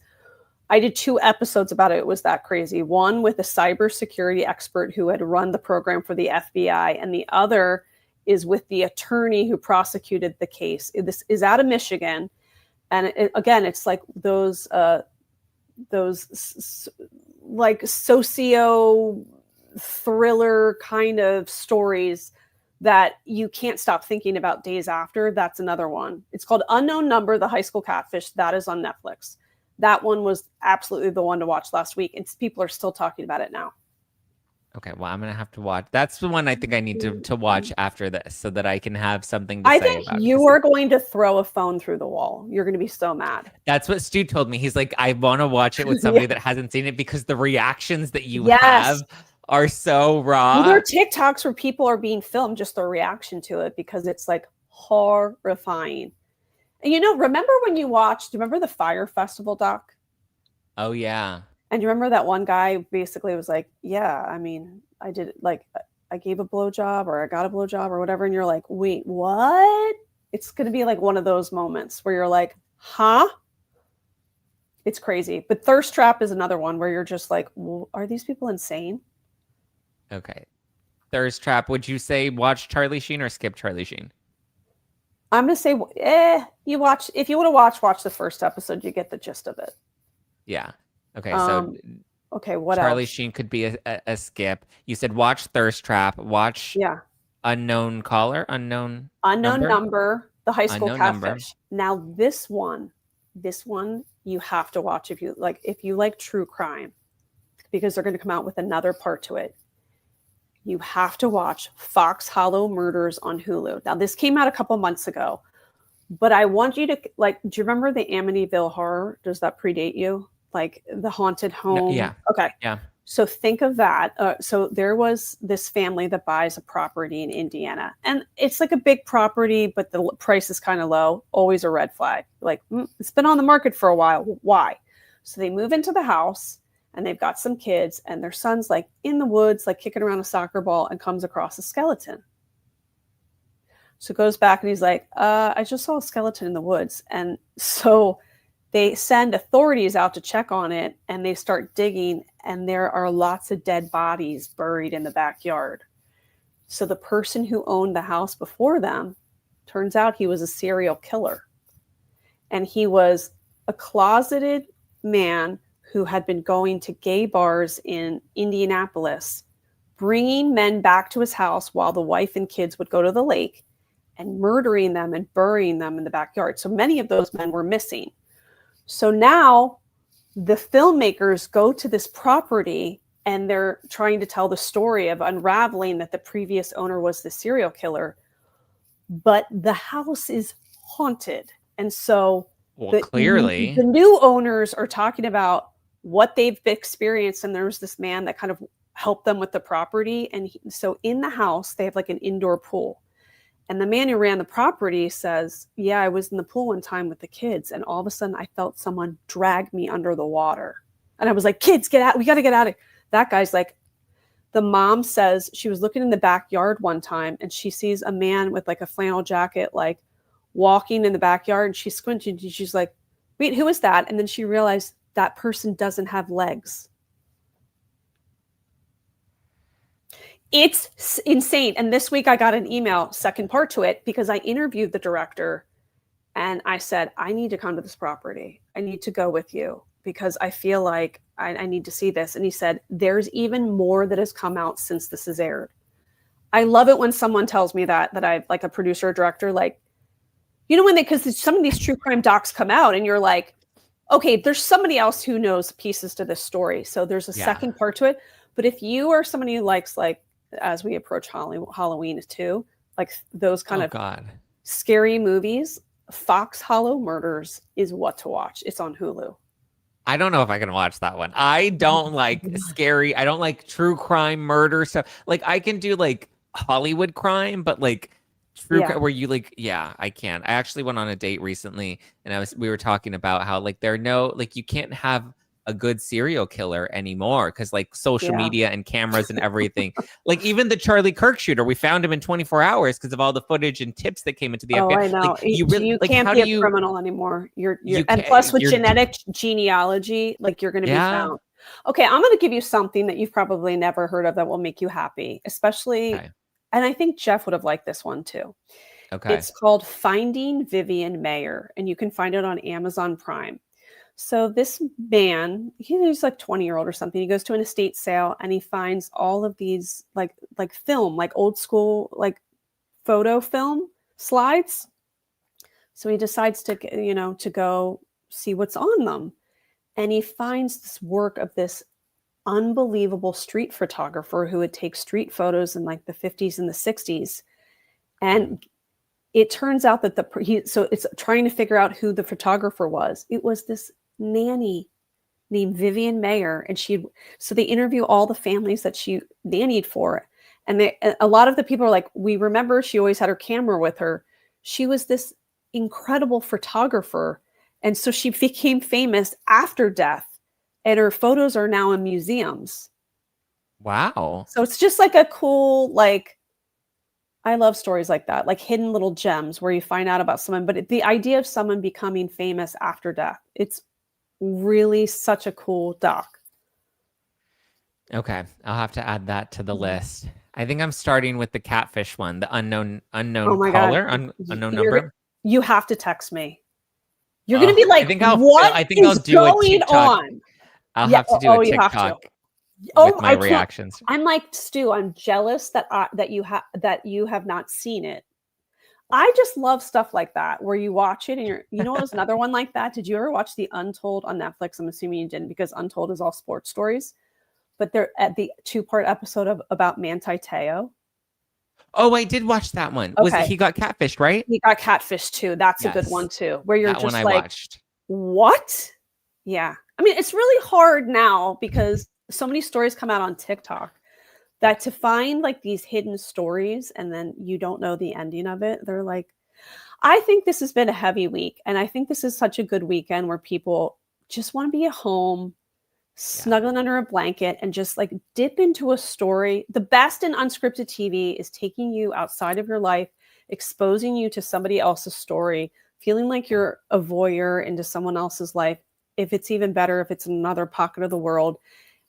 Speaker 2: I did 2 episodes about it. It was that crazy. One with a cybersecurity expert who had run the program for the FBI, and the other is with the attorney who prosecuted the case. This is out of Michigan, and again, it's like those like socio thriller kind of stories that you can't stop thinking about days after. That's another one. It's called Unknown Number, the high school catfish. That is on Netflix. That one was absolutely the one to watch last week. And people are still talking about it now.
Speaker 1: Okay, well, I'm going to have to watch. That's the one I think I need to watch after this so that I can have something to say
Speaker 2: think
Speaker 1: about it.
Speaker 2: You are going to throw a phone through the wall. You're going to be so mad.
Speaker 1: That's what Stu told me. He's like, I want to watch it with somebody that hasn't seen it because the reactions that you have are so raw.
Speaker 2: Well, there are TikToks where people are being filmed, just their reaction to it, because it's like horrifying. And remember when do you remember the Fire Festival doc?
Speaker 1: Oh, yeah.
Speaker 2: And you remember that one guy basically was like, yeah, I mean, I did like, I gave a blowjob or I got a blowjob or whatever. And you're like, wait, what? It's going to be like one of those moments where you're like, huh? It's crazy. But Thirst Trap is another one where you're just like, well, are these people insane?
Speaker 1: Okay. Thirst Trap. Would you say watch Charlie Sheen or skip Charlie Sheen?
Speaker 2: I'm going to say, if you want to watch the first episode, you get the gist of it.
Speaker 1: Yeah. Okay. So,
Speaker 2: okay. What
Speaker 1: Charlie
Speaker 2: else?
Speaker 1: Sheen could be a skip. You said watch Thirst Trap. Watch Unknown Number, the high school catfish. Now this one you have to watch if you like true crime, because they're going to come out with another part to it. You have to watch Fox Hollow Murders on Hulu. Now, this came out a couple months ago, but I want you to, do you remember the Amityville Horror? Does that predate you? Like the haunted home? No, yeah.
Speaker 2: Okay.
Speaker 1: Yeah.
Speaker 2: So think of that. So there was this family that buys a property in Indiana, and it's like a big property, but the price is kind of low. Always a red flag. Like, it's been on the market for a while. Why? So they move into the house. And they've got some kids, and their son's like in the woods, like kicking around a soccer ball, and comes across a skeleton. So goes back and he's like, I just saw a skeleton in the woods. And so they send authorities out to check on it, and they start digging, and there are lots of dead bodies buried in the backyard. So the person who owned the house before them, turns out he was a serial killer. And he was a closeted man who had been going to gay bars in Indianapolis, bringing men back to his house while the wife and kids would go to the lake, and murdering them and burying them in the backyard. So many of those men were missing. So now the filmmakers go to this property, and they're trying to tell the story of unraveling that the previous owner was the serial killer, but the house is haunted. And so
Speaker 1: clearly
Speaker 2: the new owners are talking about what they've experienced, and there's this man that kind of helped them with the property. And so in the house, they have like an indoor pool. And the man who ran the property says, yeah, I was in the pool one time with the kids, and all of a sudden I felt someone drag me under the water. And I was like, kids, get out. We got to get out of here. That guy's like, the mom says she was looking in the backyard one time, and she sees a man with like a flannel jacket, like walking in the backyard, and she squinted, and she's like, wait, who is that? And then she realized that person doesn't have legs. It's insane. And this week I got an email, second part to it, because I interviewed the director and I said, I need to come to this property. I need to go with you because I feel like I need to see this. And he said, there's even more that has come out since this has aired. I love it when someone tells me that I like a producer or director, like, you know, when because some of these true crime docs come out and you're like, okay, there's somebody else who knows pieces to this story. So there's a second part to it. But if you are somebody who likes, like, as we approach Halloween too, like those kind of scary movies, Fox Hollow Murders is what to watch. It's on Hulu.
Speaker 1: I don't know if I can watch that one. I don't like scary. I don't like true crime murder stuff. Like I can do like Hollywood crime, but like true crime where you like, I can't. I actually went on a date recently and we were talking about how like there are no, like you can't have a good serial killer anymore because like social media and cameras and everything. Like even the Charlie Kirk shooter, we found him in 24 hours because of all the footage and tips that came into the FBI.
Speaker 2: I know.
Speaker 1: Like, you really,
Speaker 2: you
Speaker 1: like,
Speaker 2: can't
Speaker 1: how
Speaker 2: be
Speaker 1: do
Speaker 2: a criminal anymore. And plus with genetic genealogy, like you're going to be found. Okay, I'm going to give you something that you've probably never heard of that will make you happy, especially, and I think Jeff would have liked this one too.
Speaker 1: Okay.
Speaker 2: It's called Finding Vivian Mayer, and you can find it on Amazon Prime. So this man, he's like 20-year-old or something. He goes to an estate sale and he finds all of these like film, like old school, like photo film slides. So he decides to, to go see what's on them. And he finds this work of this unbelievable street photographer who would take street photos in like the 50s and the 60s. And it turns out that so it's trying to figure out who the photographer was. It was this nanny named Vivian Mayer, and so they interview all the families that she nannied for, and a lot of the people are like, we remember she always had her camera with her. She was this incredible photographer, and so she became famous after death, and her photos are now in museums.
Speaker 1: Wow.
Speaker 2: So it's just like a cool, like, I love stories like that, like hidden little gems where you find out about someone, but the idea of someone becoming famous after death, it's really such a cool doc.
Speaker 1: Okay, I'll have to add that to the list. I think I'm starting with the catfish one, the unknown
Speaker 2: Oh
Speaker 1: caller,
Speaker 2: God.
Speaker 1: unknown number.
Speaker 2: You have to text me. You're going to be like, I think I'll do a TikTok.
Speaker 1: I'll have to do a TikTok with my reactions.
Speaker 2: I'm like, Stu, I'm jealous that you have not seen it. I just love stuff like that where you watch it and you know what was another one like that? Did you ever watch The Untold on Netflix? I'm assuming you didn't because Untold is all sports stories. But they're at the 2-part episode about Manti Te'o.
Speaker 1: Oh, I did watch that one. Okay. He got catfished, right?
Speaker 2: He got catfished too. That's a good one too. Where you're just like,
Speaker 1: watched.
Speaker 2: What? Yeah. I mean, it's really hard now because so many stories come out on TikTok that to find like these hidden stories and then you don't know the ending of it. They're like, I think this has been a heavy week. And I think this is such a good weekend where people just want to be at home, snuggling under a blanket and just like dip into a story. The best in unscripted TV is taking you outside of your life, exposing you to somebody else's story, feeling like you're a voyeur into someone else's life. If it's even better, if it's another pocket of the world.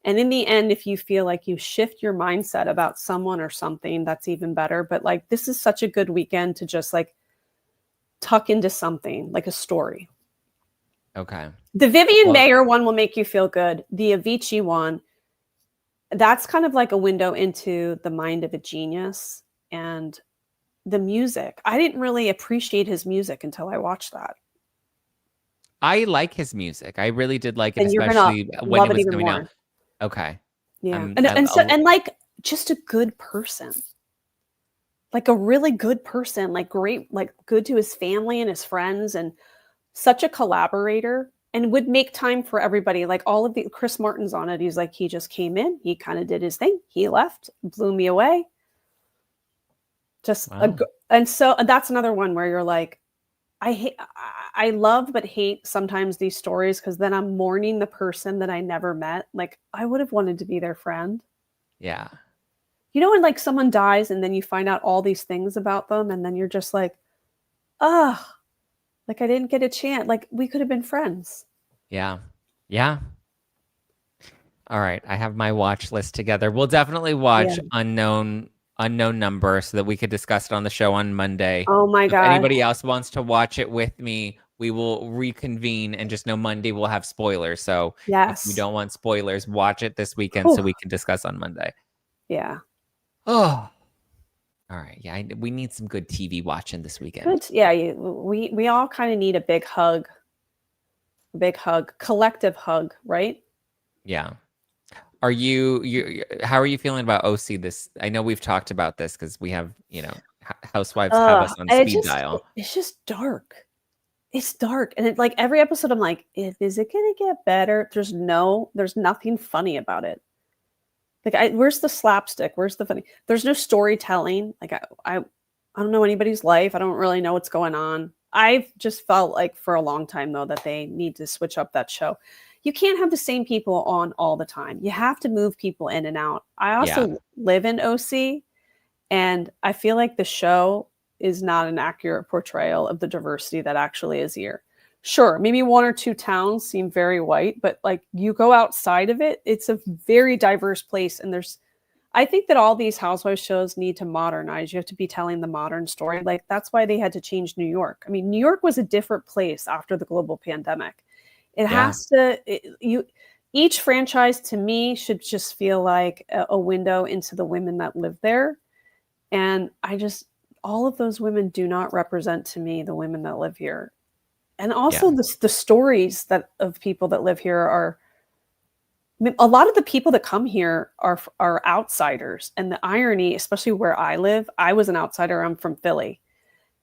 Speaker 2: And in the end, if you feel like you shift your mindset about someone or something, that's even better. But like, this is such a good weekend to just like tuck into something like a story.
Speaker 1: Okay.
Speaker 2: The Vivian Mayer one will make you feel good. The Avicii one, that's kind of like a window into the mind of a genius and the music. I didn't really appreciate his music until I watched that.
Speaker 1: I like his music. I really did like it, especially when it was coming out. Okay.
Speaker 2: Yeah. And like just a good person. Like a really good person, like great, like good to his family and his friends and such a collaborator and would make time for everybody. Like all of the Chris Martin's on it. He's like, he just came in, he kind of did his thing. He left, blew me away. And so that's another one where you're like, I love but hate sometimes these stories because then I'm mourning the person that I never met. Like I would have wanted to be their friend.
Speaker 1: Yeah.
Speaker 2: You know when like someone dies and then you find out all these things about them and then you're just like, like I didn't get a chance. Like we could have been friends.
Speaker 1: Yeah. Yeah. All right, I have my watch list together. We'll definitely watch
Speaker 2: Yeah.
Speaker 1: Unknown Number so that we could discuss it on the show on Monday.
Speaker 2: Oh my
Speaker 1: If
Speaker 2: God.
Speaker 1: anybody else wants to watch it with me, we will reconvene and just know Monday we'll have spoilers. So if you
Speaker 2: Yes.
Speaker 1: don't want spoilers, watch it this weekend so
Speaker 2: Whew.
Speaker 1: we can discuss on Monday.
Speaker 2: Yeah.
Speaker 1: Oh, all right. Yeah, we need some good TV watching this weekend.
Speaker 2: Good. Yeah. We all kind of need a big hug, collective hug, right?
Speaker 1: Yeah. Are how are you feeling about OC this? I know we've talked about this because we have, housewives have us on speed dial.
Speaker 2: It's just dark. It's dark. And like every episode, I'm like, is it going to get better? There's nothing funny about it. Like, where's the slapstick? Where's the funny? There's no storytelling. Like, I don't know anybody's life. I don't really know what's going on. I've just felt like for a long time, though, that they need to switch up that show. You can't have the same people on all the time. You have to move people in and out. I also live in OC, and I feel like the show is not an accurate portrayal of the diversity that actually is here. Sure, maybe one or two towns seem very white, but like you go outside of it, it's a very diverse place. And I think that all these housewives shows need to modernize. You have to be telling the modern story. Like that's why they had to change New York. I mean, New York was a different place after the global pandemic. It has to, each franchise to me should just feel like a window into the women that live there. And all of those women do not represent to me the women that live here. And also the stories of people that live here are, I mean, a lot of the people that come here are outsiders. And the irony, especially where I live, I was an outsider. I'm from Philly.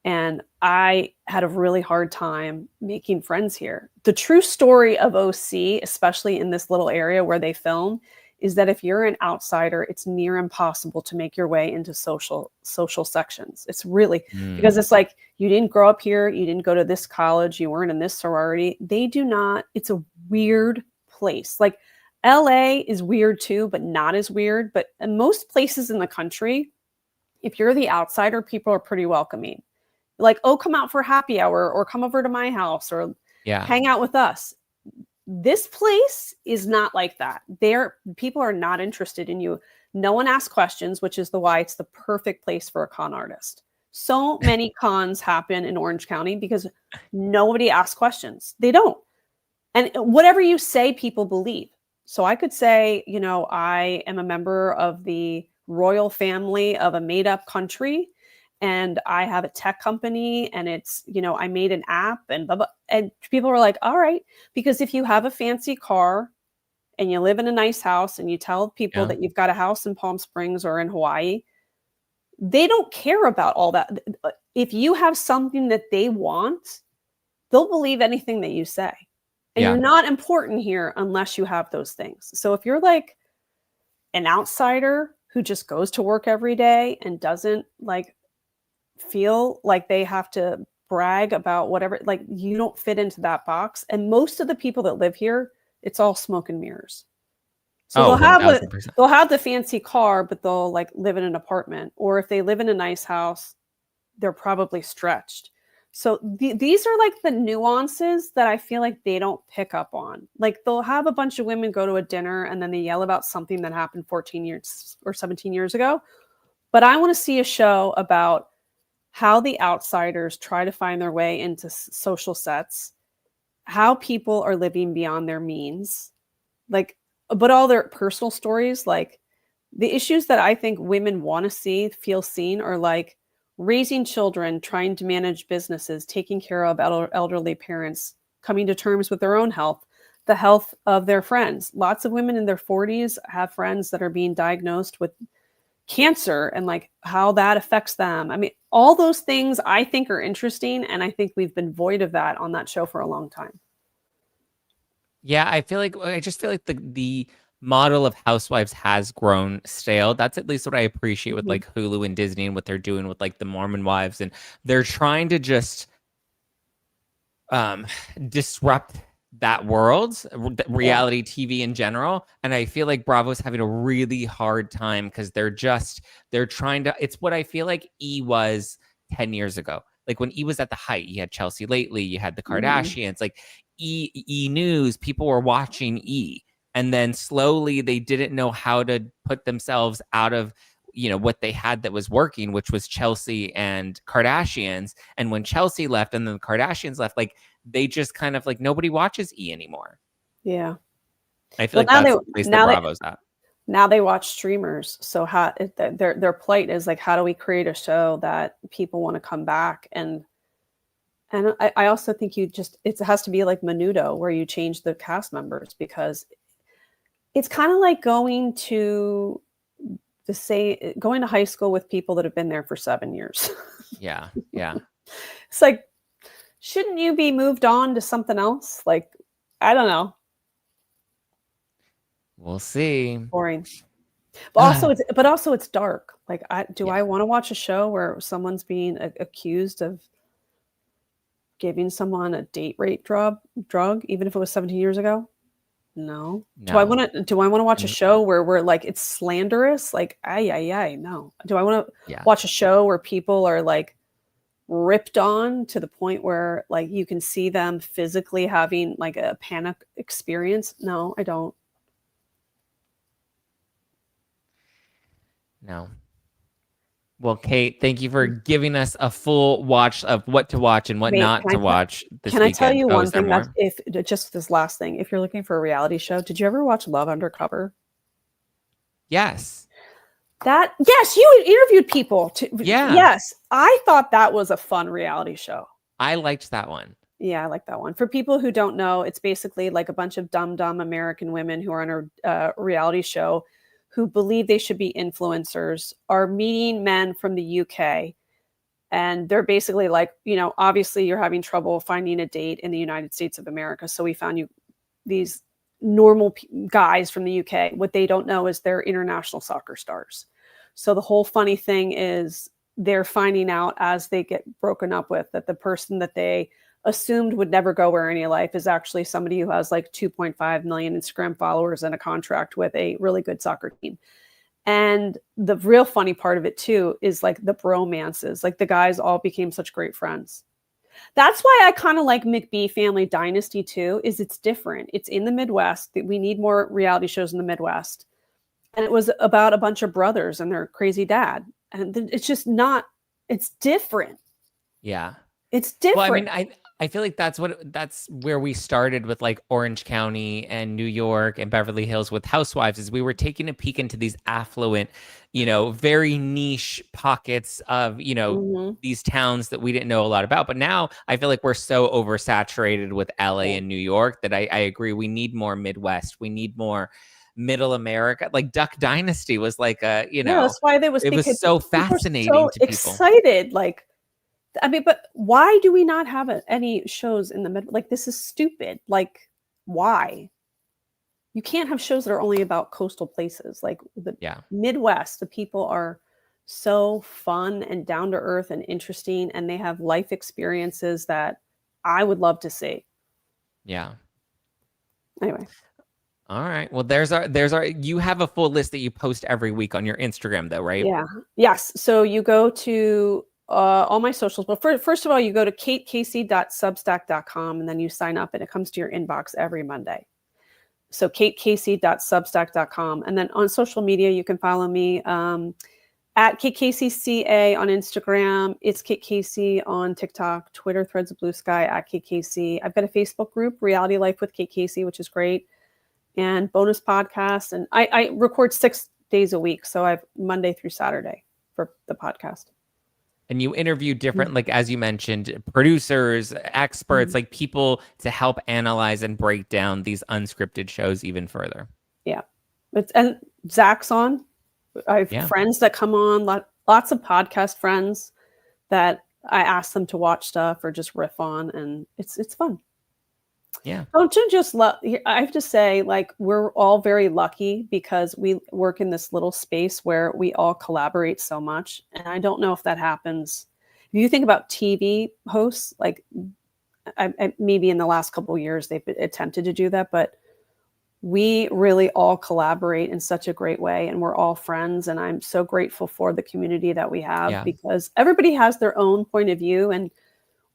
Speaker 2: And I had a really hard time making friends here. The true story of OC, especially in this little area where they film, is that if you're an outsider, it's near impossible to make your way into social sections. It's really because it's like you didn't grow up here, you didn't go to this college, you weren't in this sorority. They do not. It's a weird place. Like LA is weird too, but not as weird. But in most places in the country, if you're the outsider, people are pretty welcoming. Like, oh, come out for happy hour or come over to my house or hang out with us. This place is not like that. People are not interested in you. No one asks questions, which is why it's the perfect place for a con artist. So many cons happen in Orange County because nobody asks questions. They don't. And whatever you say, people believe. So I could say, I am a member of the royal family of a made-up country, and I have a tech company, and it's, I made an app and blah, blah. And people were like, all right, because if you have a fancy car and you live in a nice house and you tell people that you've got a house in Palm Springs or in Hawaii, they don't care about all that. If you have something that they want, they'll believe anything that you say. And you're not important here unless you have those things. So if you're like an outsider who just goes to work every day and doesn't like feel like they have to brag about whatever, like you don't fit into that box. And most of the people that live here, it's all smoke and mirrors. So they'll have the fancy car, but they'll like live in an apartment. Or if they live in a nice house, they're probably stretched. So these are like the nuances that I feel like they don't pick up on. Like they'll have a bunch of women go to a dinner and then they yell about something that happened 14 years or 17 years ago. But I want to see a show about how the outsiders try to find their way into social sets, how people are living beyond their means, like, but all their personal stories, like the issues that I think women want to feel seen are like raising children, trying to manage businesses, taking care of elderly parents, coming to terms with their own health, the health of their friends. Lots of women in their 40s have friends that are being diagnosed with cancer and like how that affects them. I mean, all those things I think are interesting. And I think we've been void of that on that show for a long time.
Speaker 1: Yeah, I just feel like the model of housewives has grown stale. That's at least what I appreciate with like Hulu and Disney and what they're doing with like the Mormon wives. And they're trying to just disrupt that world, reality TV in general. And I feel like Bravo's having a really hard time because they're trying to, it's what I feel like E was 10 years ago. Like when E was at the height, you had Chelsea Lately, you had the Kardashians, like E News, people were watching E. And then slowly they didn't know how to put themselves out of, what they had that was working, which was Chelsea and Kardashians. And when Chelsea left and then the Kardashians left, like they just kind of like nobody watches E anymore.
Speaker 2: Yeah.
Speaker 1: I feel like that's the place that Bravo's at.
Speaker 2: Now they watch streamers. So their plight is like, how do we create a show that people want to come back? And I also think it has to be like Menudo, where you change the cast members, because it's kind of like going to high school with people that have been there for 7 years.
Speaker 1: Yeah. Yeah.
Speaker 2: It's like, shouldn't you be moved on to something else? Like, I don't know.
Speaker 1: We'll see.
Speaker 2: Boring. But also it's dark. Like, I want to watch a show where someone's being accused of giving someone a date rape drug, even if it was 17 years ago? No. Do I want to watch a show where we're like, it's slanderous? Like, no. Do I want to watch a show where people are like ripped on to the point where like you can see them physically having like a panic experience? No, I don't.
Speaker 1: No. Well, Kate, thank you for giving us a full watch of what to watch and what not to watch this weekend.
Speaker 2: Can I tell you one thing? Just this last thing, if you're looking for a reality show, did you ever watch Love Undercover?
Speaker 1: Yes.
Speaker 2: Yes, you interviewed people.
Speaker 1: Yeah.
Speaker 2: Yes, I thought that was a fun reality show.
Speaker 1: I liked that one.
Speaker 2: Yeah, I like that one. For people who don't know, it's basically like a bunch of dumb American women who are on a reality show who believe they should be influencers, are meeting men from the UK. And they're basically like, obviously you're having trouble finding a date in the United States of America. So we found you these normal guys from the UK. What they don't know is they're international soccer stars. So the whole funny thing is they're finding out as they get broken up with that the person that they assumed would never go where in your life is actually somebody who has like 2.5 million Instagram followers and a contract with a really good soccer team. And the real funny part of it too is like the bromances, like the guys all became such great friends. That's why I kind of like McBee Family Dynasty too, is it's different. It's in the Midwest. We need more reality shows in the Midwest. And it was about a bunch of brothers and their crazy dad. And it's just it's different.
Speaker 1: Yeah.
Speaker 2: It's different.
Speaker 1: Well, I mean, I feel like that's where we started with like Orange County and New York and Beverly Hills with Housewives, is we were taking a peek into these affluent, very niche pockets of, these towns that we didn't know a lot about. But now I feel like we're so oversaturated with LA and New York that I agree. We need more Midwest. We need more Middle America. Like Duck Dynasty was like
Speaker 2: that's why it
Speaker 1: was so fascinating to people.
Speaker 2: Excited, like. I mean, but why do we not have any shows in the middle? Like, this is stupid. Like, why? You can't have shows that are only about coastal places. Like the Midwest, the people are so fun and down to earth and interesting, and they have life experiences that I would love to see.
Speaker 1: Yeah.
Speaker 2: Anyway.
Speaker 1: All right. Well, you have a full list that you post every week on your Instagram though, right?
Speaker 2: Yeah. Yes. So you go to all my socials. But first of all, you go to katecasey.substack.com and then you sign up and it comes to your inbox every Monday. So katecasey.substack.com. And then on social media, you can follow me at KatecaseyCA on Instagram. It's Kate Casey on TikTok, Twitter, Threads of Blue Sky at Kate Casey. I've got a Facebook group, Reality Life with Kate Casey, which is great. And bonus podcasts. And I record 6 days a week. So I have Monday through Saturday for the podcast.
Speaker 1: And you interview different, like, as you mentioned, producers, experts, like people to help analyze and break down these unscripted shows even further. Yeah.
Speaker 2: And Zack's on. I have friends that come on, lots of podcast friends that I ask them to watch stuff or just riff on. And it's fun.
Speaker 1: Yeah.
Speaker 2: Don't you just I have to say, like, we're all very lucky because we work in this little space where we all collaborate so much. And I don't know if that happens. If you think about TV hosts, like maybe in the last couple of years, they've attempted to do that, but we really all collaborate in such a great way. And we're all friends. And I'm so grateful for the community that we have because everybody has their own point of view. And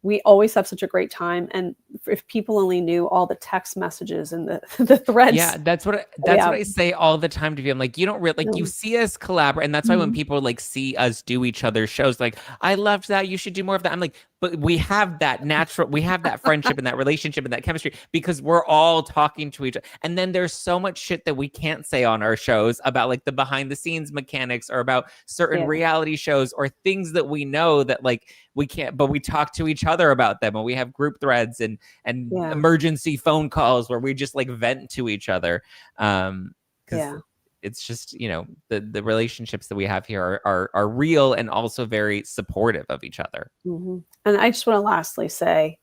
Speaker 2: we always have such a great time. And if people only knew all the text messages and the threads.
Speaker 1: Yeah, that's what I say all the time to you. I'm like, you don't really like you see us collaborate, and that's why when people like see us do each other's shows, like, I loved that, you should do more of that. I'm like, but we have that friendship and that relationship and that chemistry because we're all talking to each other. And then there's so much shit that we can't say on our shows about like the behind the scenes mechanics or about certain reality shows or things that we know that like we can't, but we talk to each other about them, and we have group threads and emergency phone calls where we just like vent to each other. Because it's just, you know, the relationships that we have here are real and also very supportive of each other.
Speaker 2: And I just want to lastly say,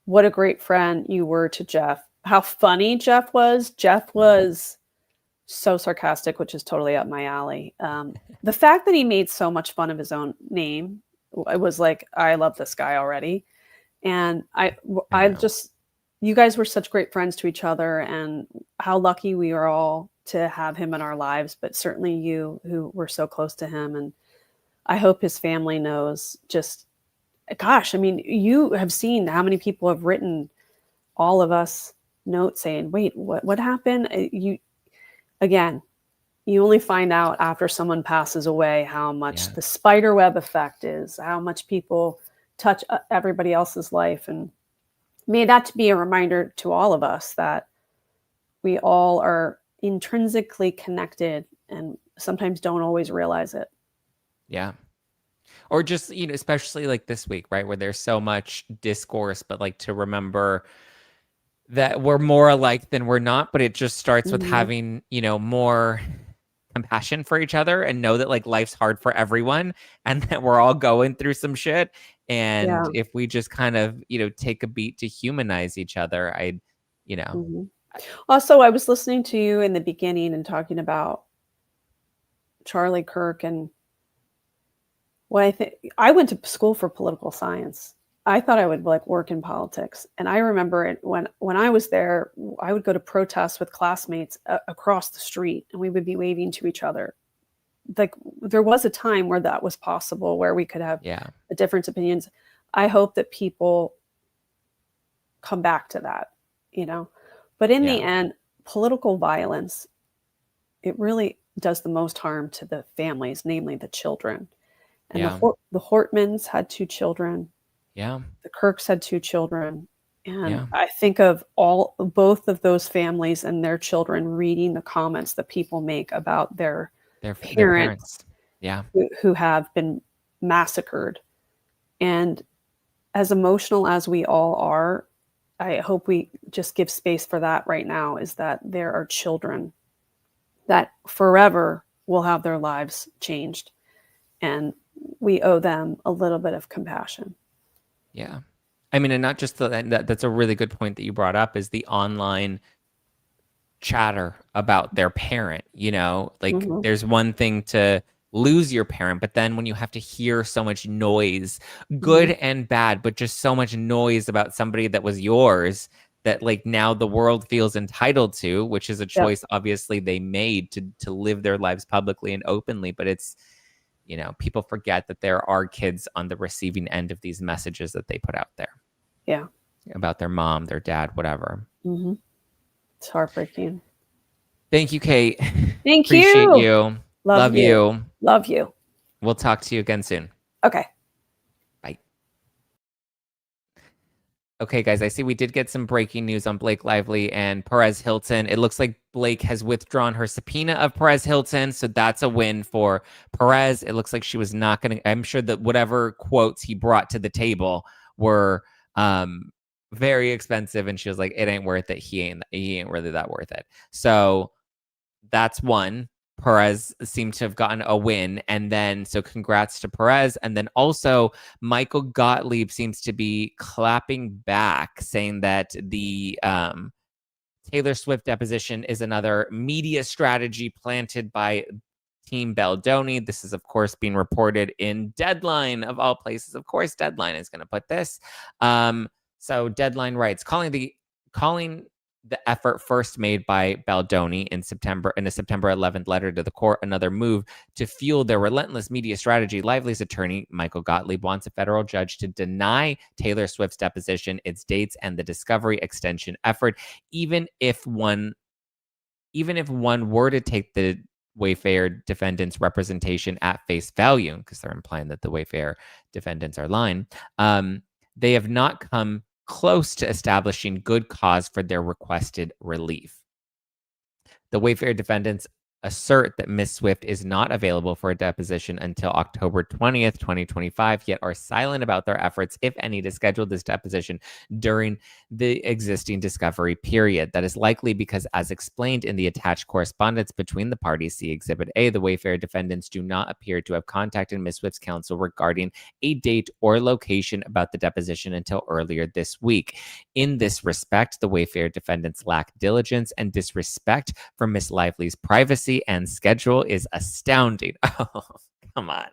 Speaker 2: what a great friend you were to Jeff. How funny Jeff was. Jeff was so sarcastic, which is totally up my alley. The fact that he made so much fun of his own name, it was like, I love this guy already. And I just, you guys were such great friends to each other, and how lucky we are all to have him in our lives, but certainly you who were so close to him. And I hope his family knows. Just, gosh, I mean, you have seen how many people have written all of us notes saying, wait, what happened? You only find out after someone passes away how much the spider web effect is, how much people touch everybody else's life. And may that be a reminder to all of us that we all are intrinsically connected and sometimes don't always realize it.
Speaker 1: Yeah. Or just, you know, especially like this week, right, where there's so much discourse, but like to remember that we're more alike than we're not, but it just starts with having, you know, more compassion for each other and know that like life's hard for everyone and that we're all going through some shit. And if we just kind of, you know, take a beat to humanize each other, you know.
Speaker 2: Also, I was listening to you in the beginning and talking about Charlie Kirk, and what I think, I went to school for political science. I thought I would like work in politics. And I remember it when I was there, I would go to protests with classmates across the street, and we would be waving to each other. Like, there was a time where that was possible, where we could have different opinions. I hope that people come back to that, you know. But in the end, political violence, it really does the most harm to the families, namely the children. And the Hortmans had 2 children.
Speaker 1: Yeah.
Speaker 2: The Kirks had 2 children. And I think of both of those families and their children reading the comments that people make about their parents. Who have been massacred. And as emotional as we all are, I hope we just give space for that right now, is that there are children that forever will have their lives changed. And we owe them a little bit of compassion.
Speaker 1: Yeah. I mean, and not just that's a really good point that you brought up, is the online chatter about their parent, you know, like there's one thing to lose your parent, but then when you have to hear so much noise, good and bad, but just so much noise about somebody that was yours, that like now the world feels entitled to, which is a choice obviously they made to live their lives publicly and openly. But it's, you know, people forget that there are kids on the receiving end of these messages that they put out there.
Speaker 2: Yeah.
Speaker 1: About their mom, their dad, whatever.
Speaker 2: It's heartbreaking.
Speaker 1: Thank you, Kate.
Speaker 2: Thank
Speaker 1: Appreciate you. Love you.
Speaker 2: Love you.
Speaker 1: We'll talk to you again soon.
Speaker 2: Okay.
Speaker 1: Bye. Okay, guys, I see we did get some breaking news on Blake Lively and Perez Hilton. It looks like Blake has withdrawn her subpoena of Perez Hilton, so that's a win for Perez. It looks like she was not going to, I'm sure that whatever quotes he brought to the table were very expensive, and she was like, it ain't worth it. He ain't really that worth it. So that's one. Perez seemed to have gotten a win. And then, so congrats to Perez. And then also Michael Gottlieb seems to be clapping back, saying that the Taylor Swift deposition is another media strategy planted by Team Baldoni. This is, of course, being reported in Deadline, of all places. Of course, Deadline is going to put this. So Deadline writes, calling the effort first made by Baldoni in a September 11th letter to the court, another move to fuel their relentless media strategy. Lively's attorney, Michael Gottlieb, wants a federal judge to deny Taylor Swift's deposition, its dates, and the discovery extension effort, even if one were to take the Wayfair defendants' representation at face value, because they're implying that the Wayfair defendants are lying. They have not come close to establishing good cause for their requested relief. The Wayfair defendants assert that Ms. Swift is not available for a deposition until October 20th, 2025, yet are silent about their efforts, if any, to schedule this deposition during the existing discovery period. That is likely because, as explained in the attached correspondence between the parties, see Exhibit A, the Wayfair defendants do not appear to have contacted Ms. Swift's counsel regarding a date or location about the deposition until earlier this week. In this respect, the Wayfair defendants lack diligence, and disrespect for Ms. Lively's privacy and schedule is astounding. Oh, come on.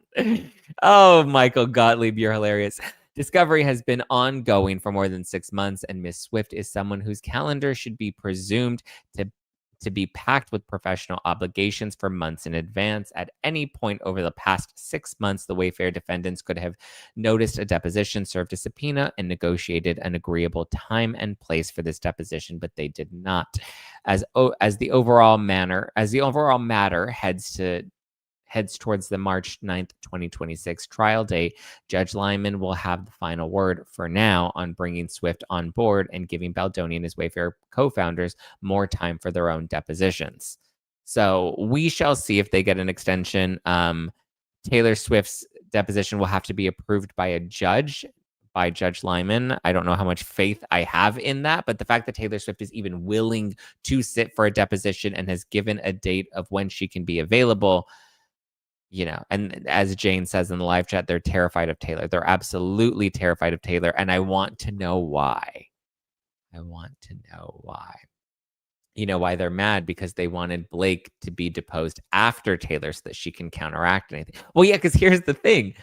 Speaker 1: Oh, Michael Gottlieb, you're hilarious. Discovery has been ongoing for more than 6 months, and Ms. Swift is someone whose calendar should be presumed to be packed with professional obligations for months in advance. At any point over the past 6 months, the Wayfair defendants could have noticed a deposition, served a subpoena, and negotiated an agreeable time and place for this deposition, but they did not. As the overall matter heads towards the March 9th, 2026 trial date, Judge Lyman will have the final word for now on bringing Swift on board and giving Baldoni and his Wayfair co-founders more time for their own depositions. So we shall see if they get an extension. Taylor Swift's deposition will have to be approved by a judge, by Judge Lyman. I don't know how much faith I have in that, but the fact that Taylor Swift is even willing to sit for a deposition and has given a date of when she can be available, and as Jane says in the live chat, they're terrified of Taylor. They're absolutely terrified of Taylor, and I want to know why. Why they're mad, because they wanted Blake to be deposed after Taylor so that she can counteract anything. Well, yeah, because here's the thing.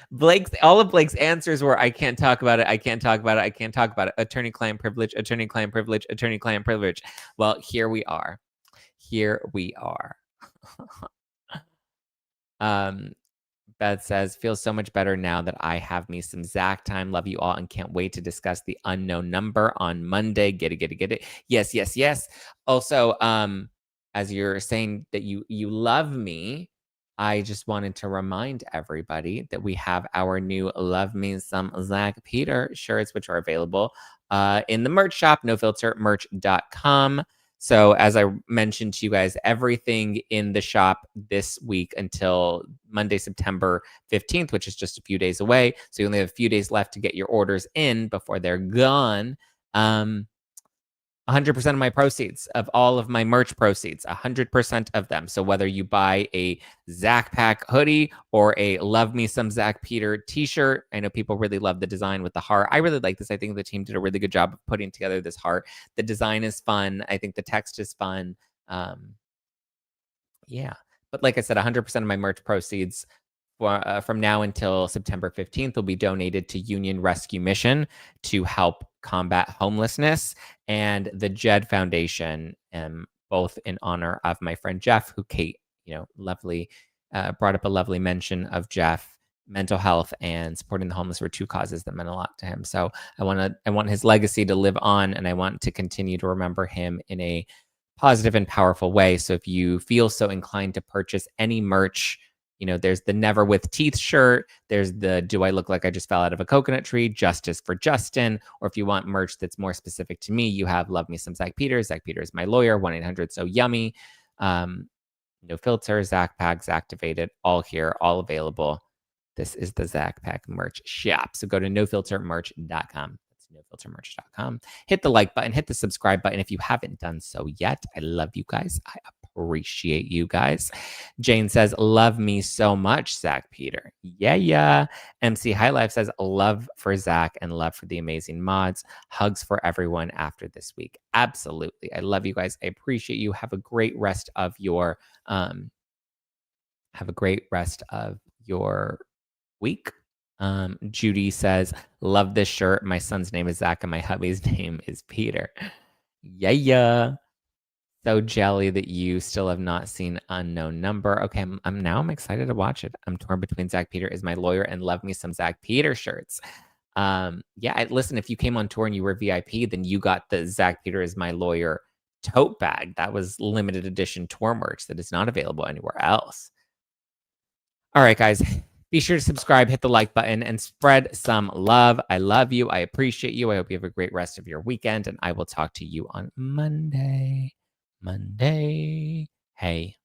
Speaker 1: All of Blake's answers were, I can't talk about it, I can't talk about it, I can't talk about it. Attorney-client privilege, attorney-client privilege, attorney-client privilege. Well, here we are. Beth says, feels so much better now that I have me some Zack time. Love you all and can't wait to discuss the unknown number on Monday. Get it. Yes. Also, as you're saying that you love me, I just wanted to remind everybody that we have our new Love Me Some Zack Peter shirts, which are available in the merch shop, nofiltermerch.com. So as I mentioned to you guys, everything in the shop this week until Monday, September 15th, which is just a few days away. So you only have a few days left to get your orders in before they're gone. 100% of my proceeds, of all of my merch proceeds, 100% of them. So whether you buy a Zack Pack hoodie or a Love Me Some Zack Peter t-shirt, I know people really love the design with the heart. I really like this. I think the team did a really good job of putting together this heart. The design is fun. I think the text is fun. Yeah. But like I said, 100% of my merch proceeds from now until September 15th will be donated to Union Rescue Mission to help combat homelessness, and the Jed Foundation, both in honor of my friend Jeff, who Kate, lovely, brought up a lovely mention of Jeff. Mental health and supporting the homeless were two causes that meant a lot to him. So I want his legacy to live on, and I want to continue to remember him in a positive and powerful way. So if you feel so inclined to purchase any merch, there's the Never With Teeth shirt. There's the Do I Look Like I Just Fell Out of a Coconut Tree? Justice for Justin. Or if you want merch that's more specific to me, you have Love Me Some Zack Peter. Zack Peter is my lawyer. 1-800-SO-YUMMY. No Filter, Zack Pack, Zacktivated, all here, all available. This is the Zack Pack merch shop. So go to nofiltermerch.com. nofiltermerch.com. Hit the like button, hit the subscribe button if you haven't done so yet. I love you guys. I appreciate you guys. Jane says, love me so much, Zack Peter. Yeah. MC High Life says, love for Zack and love for the amazing mods. Hugs for everyone after this week. Absolutely. I love you guys. I appreciate you. Have a great rest of your week. Judy says, love this shirt. My son's name is Zack and my hubby's name is Peter. Yeah. So jelly that you still have not seen Unknown Number. Okay, I'm excited to watch it. I'm torn between Zack Peter is my lawyer and love me some Zack Peter shirts. Listen, if you came on tour and you were VIP, then you got the Zack Peter is my lawyer tote bag. That was limited edition tour merch that is not available anywhere else. All right, guys, be sure to subscribe, hit the like button, and spread some love. I love you. I appreciate you. I hope you have a great rest of your weekend, and I will talk to you on Monday. Hey.